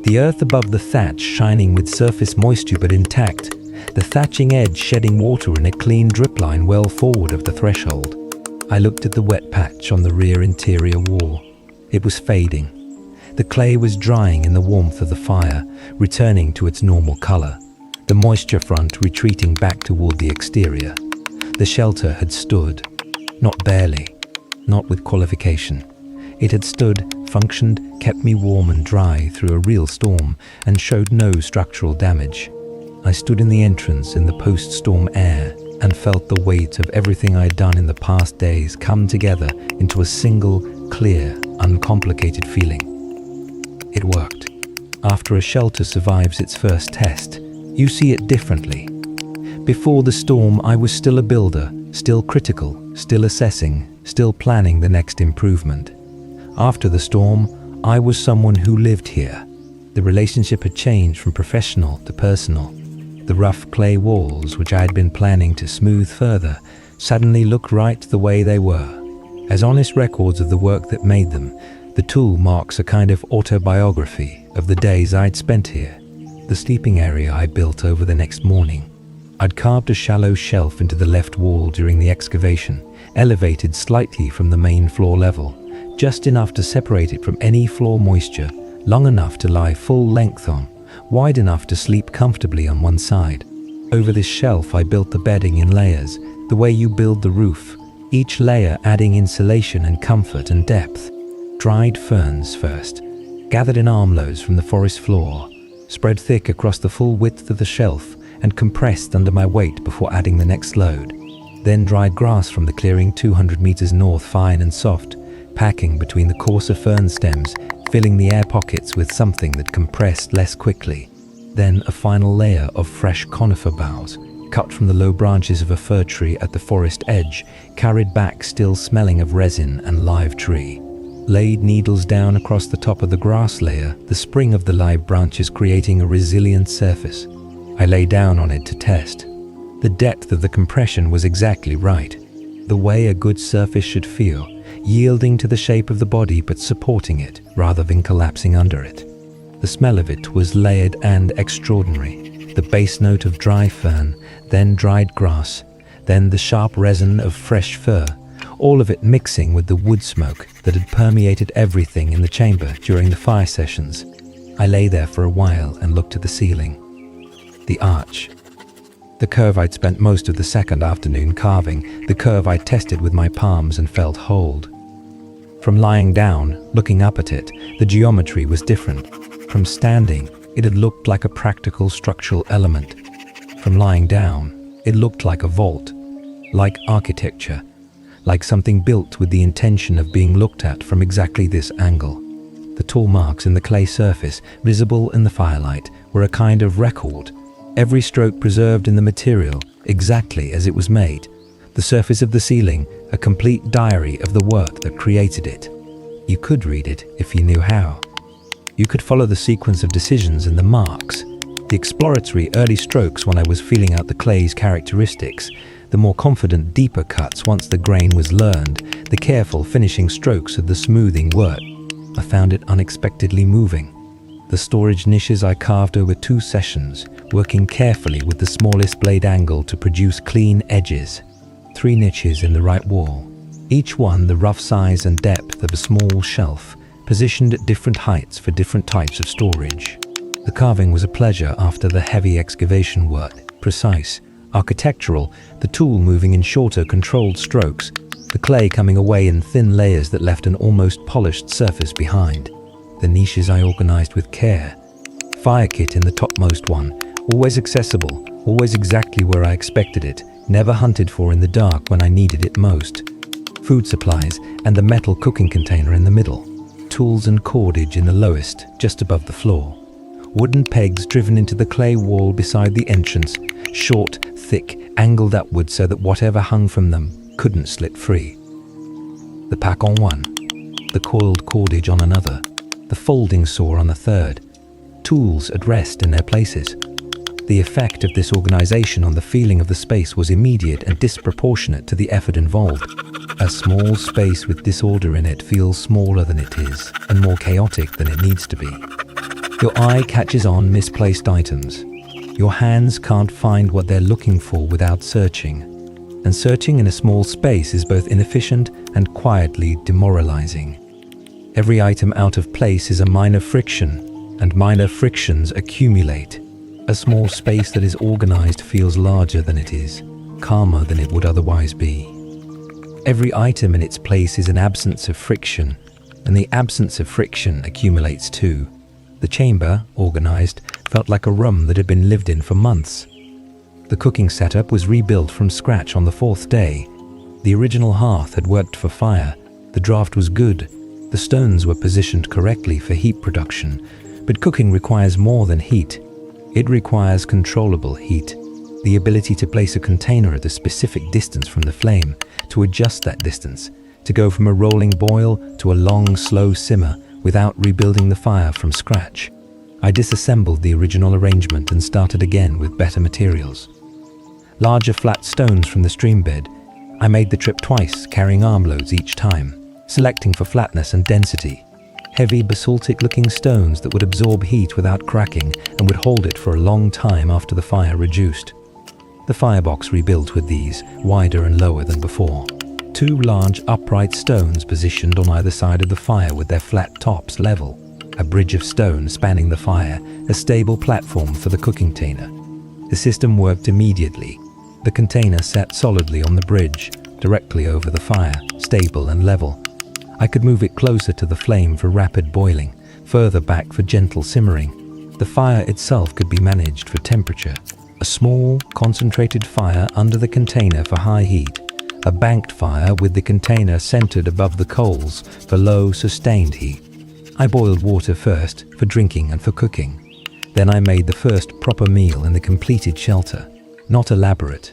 The earth above the thatch shining with surface moisture but intact, the thatching edge shedding water in a clean drip line well forward of the threshold. I looked at the wet patch on the rear interior wall. It was fading. The clay was drying in the warmth of the fire, returning to its normal color, the moisture front retreating back toward the exterior. The shelter had stood, not barely, not with qualification. It had stood, functioned, kept me warm and dry through a real storm, and showed no structural damage. I stood in the entrance in the post-storm air and felt the weight of everything I had done in the past days come together into a single, clear, uncomplicated feeling. It worked. After a shelter survives its first test, you see it differently. Before the storm, I was still a builder, still critical, still assessing, still planning the next improvement. After the storm, I was someone who lived here. The relationship had changed from professional to personal. The rough clay walls, which I had been planning to smooth further, suddenly looked right the way they were. As honest records of the work that made them, the tool marks a kind of autobiography of the days I'd spent here. The sleeping area I built over the next morning. I'd carved a shallow shelf into the left wall during the excavation, elevated slightly from the main floor level, just enough to separate it from any floor moisture, long enough to lie full length on, wide enough to sleep comfortably on one side. Over this shelf I built the bedding in layers, the way you build the roof, each layer adding insulation and comfort and depth. Dried ferns first, gathered in armloads from the forest floor, spread thick across the full width of the shelf and compressed under my weight before adding the next load. Then dried grass from the clearing 200 meters north, fine and soft, packing between the coarser fern stems, filling the air pockets with something that compressed less quickly. Then a final layer of fresh conifer boughs, cut from the low branches of a fir tree at the forest edge, carried back still smelling of resin and live tree. Laid needles down across the top of the grass layer, the spring of the live branches creating a resilient surface. I lay down on it to test. The depth of the compression was exactly right, the way a good surface should feel, yielding to the shape of the body but supporting it rather than collapsing under it. The smell of it was layered and extraordinary, the base note of dry fern, then dried grass, then the sharp resin of fresh fir, all of it mixing with the wood smoke that had permeated everything in the chamber during the fire sessions. I lay there for a while and looked at the ceiling. The arch. The curve I'd spent most of the second afternoon carving, the curve I'd tested with my palms and felt hold. From lying down, looking up at it, the geometry was different. From standing, it had looked like a practical structural element. From lying down, it looked like a vault. like architecture, like something built with the intention of being looked at from exactly this angle. The tool marks in the clay surface, visible in the firelight, were a kind of record, every stroke preserved in the material exactly as it was made. The surface of the ceiling, a complete diary of the work that created it. You could read it if you knew how. You could follow the sequence of decisions in the marks, the exploratory early strokes when I was feeling out the clay's characteristics, the more confident deeper cuts once the grain was learned, the careful finishing strokes of the smoothing work. I found it unexpectedly moving. The storage niches I carved over 2 sessions, working carefully with the smallest blade angle to produce clean edges. 3 niches in the right wall, each one the rough size and depth of a small shelf, positioned at different heights for different types of storage. The carving was a pleasure after the heavy excavation work, precise, architectural, the tool moving in shorter, controlled strokes, the clay coming away in thin layers that left an almost polished surface behind. The niches I organized with care. Fire kit in the topmost one, always accessible, always exactly where I expected it, never hunted for in the dark when I needed it most. Food supplies and the metal cooking container in the middle. Tools and cordage in the lowest, just above the floor. Wooden pegs driven into the clay wall beside the entrance, short, thick, angled upwards so that whatever hung from them couldn't slip free. The pack on one, the coiled cordage on another, the folding saw on the third, tools at rest in their places. The effect of this organization on the feeling of the space was immediate and disproportionate to the effort involved. A small space with disorder in it feels smaller than it is and more chaotic than it needs to be. Your eye catches on misplaced items. Your hands can't find what they're looking for without searching. And searching in a small space is both inefficient and quietly demoralizing. Every item out of place is a minor friction, and minor frictions accumulate. A small space that is organized feels larger than it is, calmer than it would otherwise be. Every item in its place is an absence of friction, and the absence of friction accumulates too. The chamber, organized, felt like a room that had been lived in for months. The cooking setup was rebuilt from scratch on the 4th day. The original hearth had worked for fire. The draft was good. The stones were positioned correctly for heat production. But cooking requires more than heat. It requires controllable heat. The ability to place a container at a specific distance from the flame, to adjust that distance, to go from a rolling boil to a long, slow simmer without rebuilding the fire from scratch. I disassembled the original arrangement and started again with better materials. Larger flat stones from the stream bed. I made the trip twice, carrying armloads each time, selecting for flatness and density. Heavy basaltic-looking stones that would absorb heat without cracking and would hold it for a long time after the fire reduced. The firebox rebuilt with these, wider and lower than before. 2 large upright stones positioned on either side of the fire with their flat tops level. A bridge of stone spanning the fire, a stable platform for the cooking container. The system worked immediately. The container sat solidly on the bridge, directly over the fire, stable and level. I could move it closer to the flame for rapid boiling, further back for gentle simmering. The fire itself could be managed for temperature. A small, concentrated fire under the container for high heat. A banked fire with the container centered above the coals for low, sustained heat. I boiled water first, for drinking and for cooking. Then I made the first proper meal in the completed shelter. Not elaborate.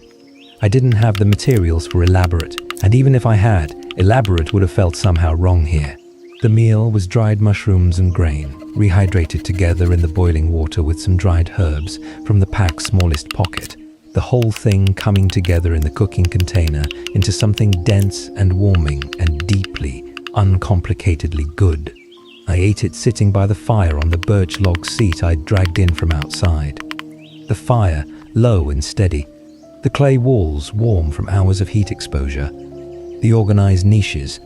I didn't have the materials for elaborate, and even if I had, elaborate would have felt somehow wrong here. The meal was dried mushrooms and grain, rehydrated together in the boiling water with some dried herbs from the pack's smallest pocket. The whole thing coming together in the cooking container into something dense and warming and deeply, uncomplicatedly good. I ate it sitting by the fire on the birch log seat I'd dragged in from outside. The fire, low and steady. The clay walls warm from hours of heat exposure. The organized niches.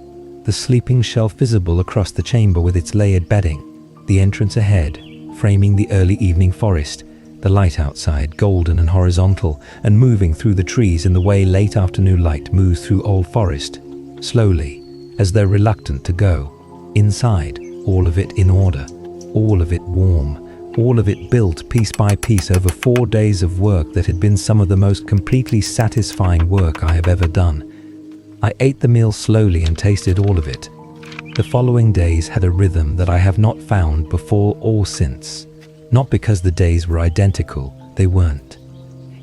The sleeping shelf visible across the chamber with its layered bedding. The entrance ahead, framing the early evening forest. The light outside, golden and horizontal, and moving through the trees in the way late afternoon light moves through old forest. Slowly, as though reluctant to go. Inside, all of it in order. All of it warm. all of it built piece by piece over 4 days of work that had been some of the most completely satisfying work I have ever done. I ate the meal slowly and tasted all of it. The following days had a rhythm that I have not found before or since. Not because the days were identical, they weren't.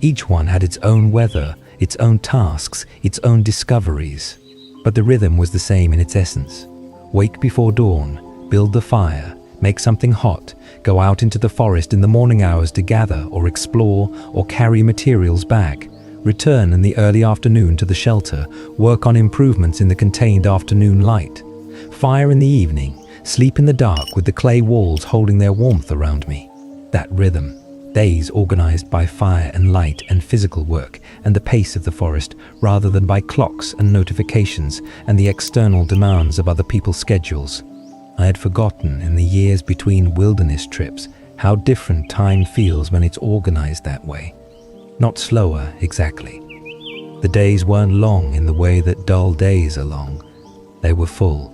Each one had its own weather, its own tasks, its own discoveries. But the rhythm was the same in its essence. Wake before dawn, build the fire, make something hot, go out into the forest in the morning hours to gather or explore or carry materials back, return in the early afternoon to the shelter, work on improvements in the contained afternoon light, fire in the evening, sleep in the dark with the clay walls holding their warmth around me. That rhythm, days organized by fire and light and physical work and the pace of the forest rather than by clocks and notifications and the external demands of other people's schedules. I had forgotten in the years between wilderness trips how different time feels when it's organized that way. Not slower, exactly. The days weren't long in the way that dull days are long. They were full.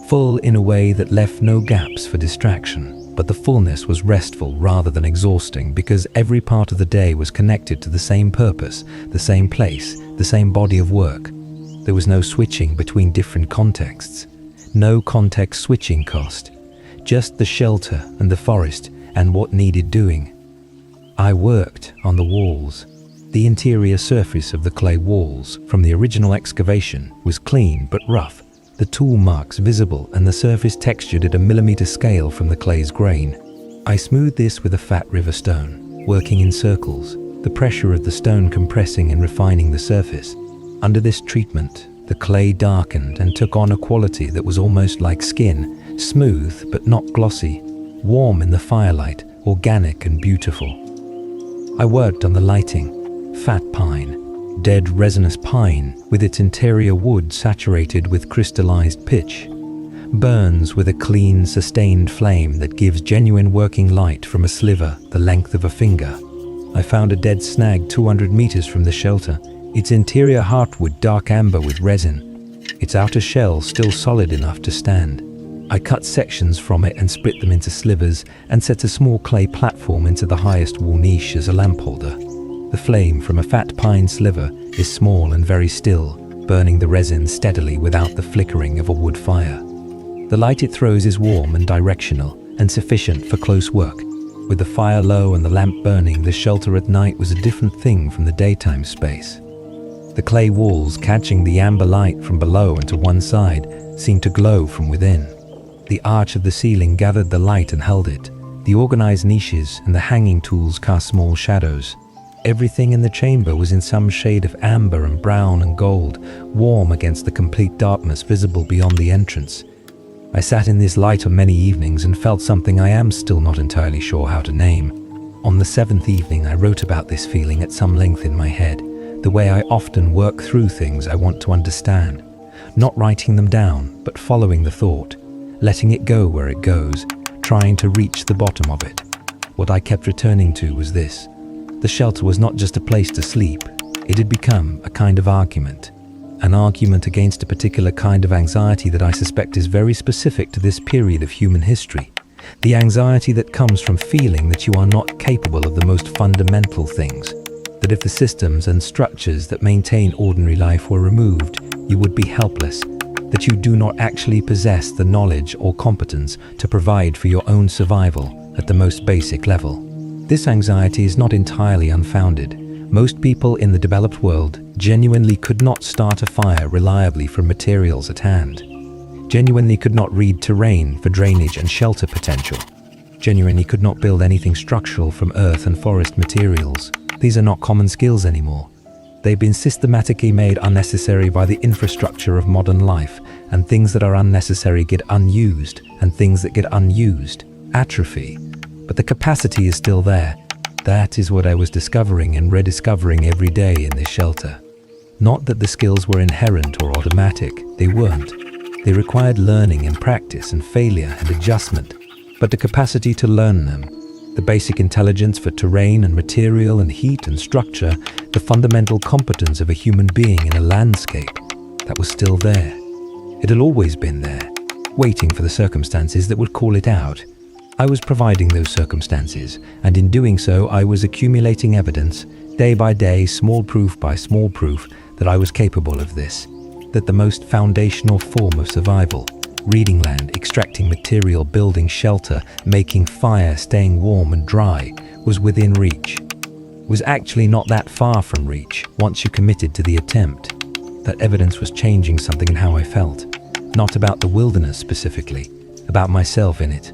Full in a way that left no gaps for distraction, but the fullness was restful rather than exhausting because every part of the day was connected to the same purpose, the same place, the same body of work. There was no switching between different contexts. No context switching cost, just the shelter and the forest and what needed doing. I worked on the walls. The interior surface of the clay walls from the original excavation was clean but rough, the tool marks visible and the surface textured at a millimeter scale from the clay's grain. I smoothed this with a fat river stone, working in circles, the pressure of the stone compressing and refining the surface. Under this treatment, the clay darkened and took on a quality that was almost like skin, smooth but not glossy, warm in the firelight, organic and beautiful. I worked on the lighting, fat pine, dead resinous pine with its interior wood saturated with crystallized pitch, burns with a clean, sustained flame that gives genuine working light from a sliver the length of a finger. I found a dead snag 200 meters from the shelter. Its interior heartwood dark amber with resin, its outer shell still solid enough to stand. I cut sections from it and split them into slivers and set a small clay platform into the highest wall niche as a lamp holder. The flame from a fat pine sliver is small and very still, burning the resin steadily without the flickering of a wood fire. The light it throws is warm and directional and sufficient for close work. With the fire low and the lamp burning, the shelter at night was a different thing from the daytime space. The clay walls, catching the amber light from below and to one side, seemed to glow from within. The arch of the ceiling gathered the light and held it. The organized niches and the hanging tools cast small shadows. Everything in the chamber was in some shade of amber and brown and gold, warm against the complete darkness visible beyond the entrance. I sat in this light on many evenings and felt something I am still not entirely sure how to name. On the 7th evening, I wrote about this feeling at some length in my head. The way I often work through things I want to understand, not writing them down, but following the thought, letting it go where it goes, trying to reach the bottom of it. What I kept returning to was this. The shelter was not just a place to sleep, it had become a kind of argument. An argument against a particular kind of anxiety that I suspect is very specific to this period of human history. The anxiety that comes from feeling that you are not capable of the most fundamental things. That if the systems and structures that maintain ordinary life were removed, you would be helpless, that you do not actually possess the knowledge or competence to provide for your own survival at the most basic level. This anxiety is not entirely unfounded. Most people in the developed world genuinely could not start a fire reliably from materials at hand, genuinely could not read terrain for drainage and shelter potential, genuinely could not build anything structural from earth and forest materials. These are not common skills anymore. They've been systematically made unnecessary by the infrastructure of modern life, and things that are unnecessary get unused, and things that get unused atrophy. But the capacity is still there. That is what I was discovering and rediscovering every day in this shelter. Not that the skills were inherent or automatic, they weren't. They required learning and practice and failure and adjustment, but the capacity to learn them, the basic intelligence for terrain and material and heat and structure, the fundamental competence of a human being in a landscape, that was still there. It had always been there, waiting for the circumstances that would call it out. I was providing those circumstances, and in doing so I was accumulating evidence, day by day, small proof by small proof, that I was capable of this, that the most foundational form of survival, reading land, extracting material, building shelter, making fire, staying warm and dry, was within reach, was actually not that far from reach once you committed to the attempt. That evidence was changing something in how I felt, not about the wilderness specifically, about myself in it,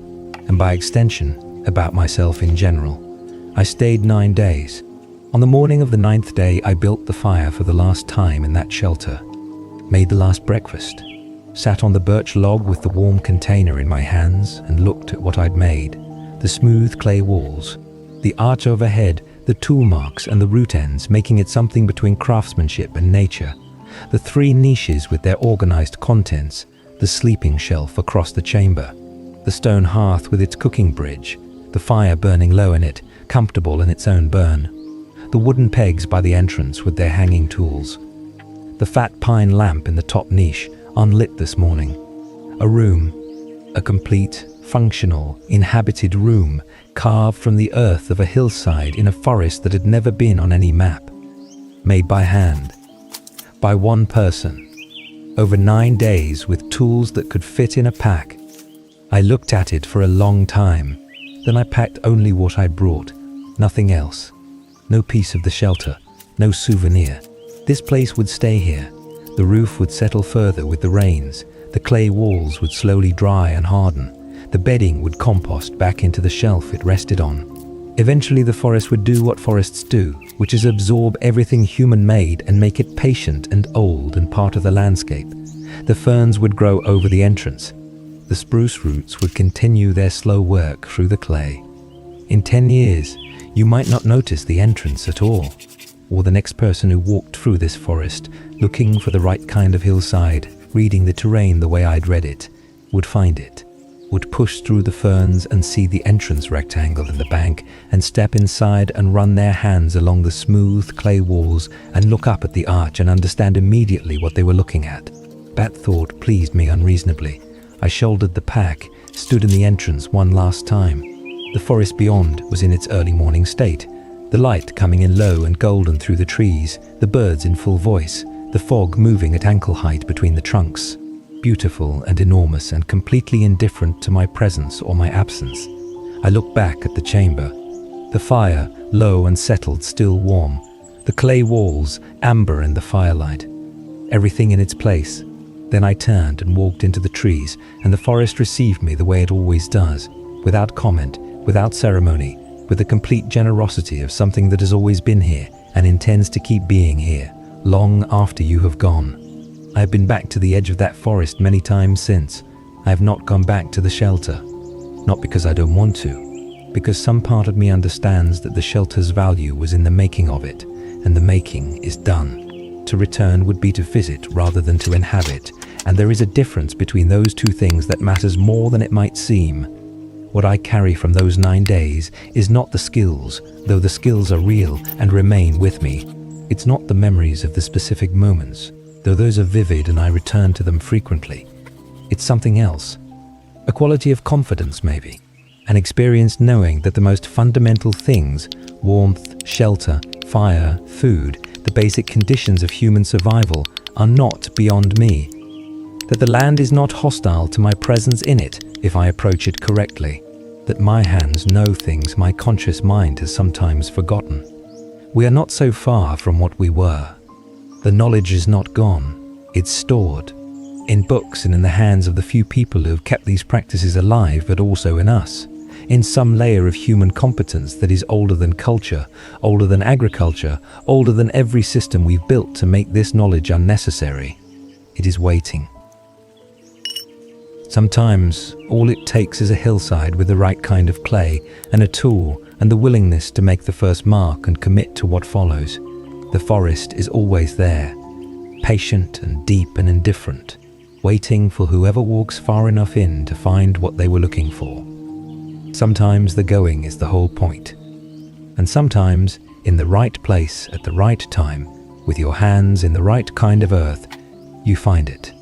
and by extension, about myself in general. I stayed 9 days. On the morning of the 9th day, I built the fire for the last time in that shelter, made the last breakfast, sat on the birch log with the warm container in my hands and looked at what I'd made, the smooth clay walls, the arch overhead, the tool marks and the root ends, making it something between craftsmanship and nature, the 3 niches with their organized contents, the sleeping shelf across the chamber, the stone hearth with its cooking bridge, the fire burning low in it, comfortable in its own burn, the wooden pegs by the entrance with their hanging tools, the fat pine lamp in the top niche, unlit this morning, a room, a complete, functional, inhabited room, carved from the earth of a hillside in a forest that had never been on any map, made by hand, by one person, over 9 days with tools that could fit in a pack. I looked at it for a long time, then I packed only what I'd brought, nothing else. No piece of the shelter, no souvenir. This place would stay here. The roof would settle further with the rains. The clay walls would slowly dry and harden. The bedding would compost back into the shelf it rested on. Eventually the forest would do what forests do, which is absorb everything human-made and make it patient and old and part of the landscape. The ferns would grow over the entrance. The spruce roots would continue their slow work through the clay. In 10 years, you might not notice the entrance at all, or the next person who walked through this forest, looking for the right kind of hillside, reading the terrain the way I'd read it, would find it, would push through the ferns and see the entrance rectangle in the bank and step inside and run their hands along the smooth clay walls and look up at the arch and understand immediately what they were looking at. That thought pleased me unreasonably. I shouldered the pack, stood in the entrance one last time. The forest beyond was in its early morning state, the light coming in low and golden through the trees, the birds in full voice, the fog moving at ankle height between the trunks, beautiful and enormous and completely indifferent to my presence or my absence. I looked back at the chamber, the fire, low and settled, still warm, the clay walls, amber in the firelight, everything in its place. Then I turned and walked into the trees, and the forest received me the way it always does, without comment, without ceremony, with the complete generosity of something that has always been here and intends to keep being here, long after you have gone. I have been back to the edge of that forest many times since. I have not gone back to the shelter, not because I don't want to, because some part of me understands that the shelter's value was in the making of it, and the making is done. To return would be to visit rather than to inhabit, and there is a difference between those two things that matters more than it might seem. What I carry from those 9 days is not the skills, though the skills are real and remain with me. It's not the memories of the specific moments, though those are vivid and I return to them frequently. It's something else. A quality of confidence, maybe. An experience knowing that the most fundamental things, warmth, shelter, fire, food, the basic conditions of human survival, are not beyond me. That the land is not hostile to my presence in it if I approach it correctly. That my hands know things my conscious mind has sometimes forgotten. We are not so far from what we were. The knowledge is not gone. It's stored. In books and in the hands of the few people who have kept these practices alive, but also in us. In some layer of human competence that is older than culture, older than agriculture, older than every system we've built to make this knowledge unnecessary. It is waiting. Sometimes all it takes is a hillside with the right kind of clay and a tool and the willingness to make the first mark and commit to what follows. The forest is always there, patient and deep and indifferent, waiting for whoever walks far enough in to find what they were looking for. Sometimes the going is the whole point, and sometimes in the right place at the right time, with your hands in the right kind of earth, you find it.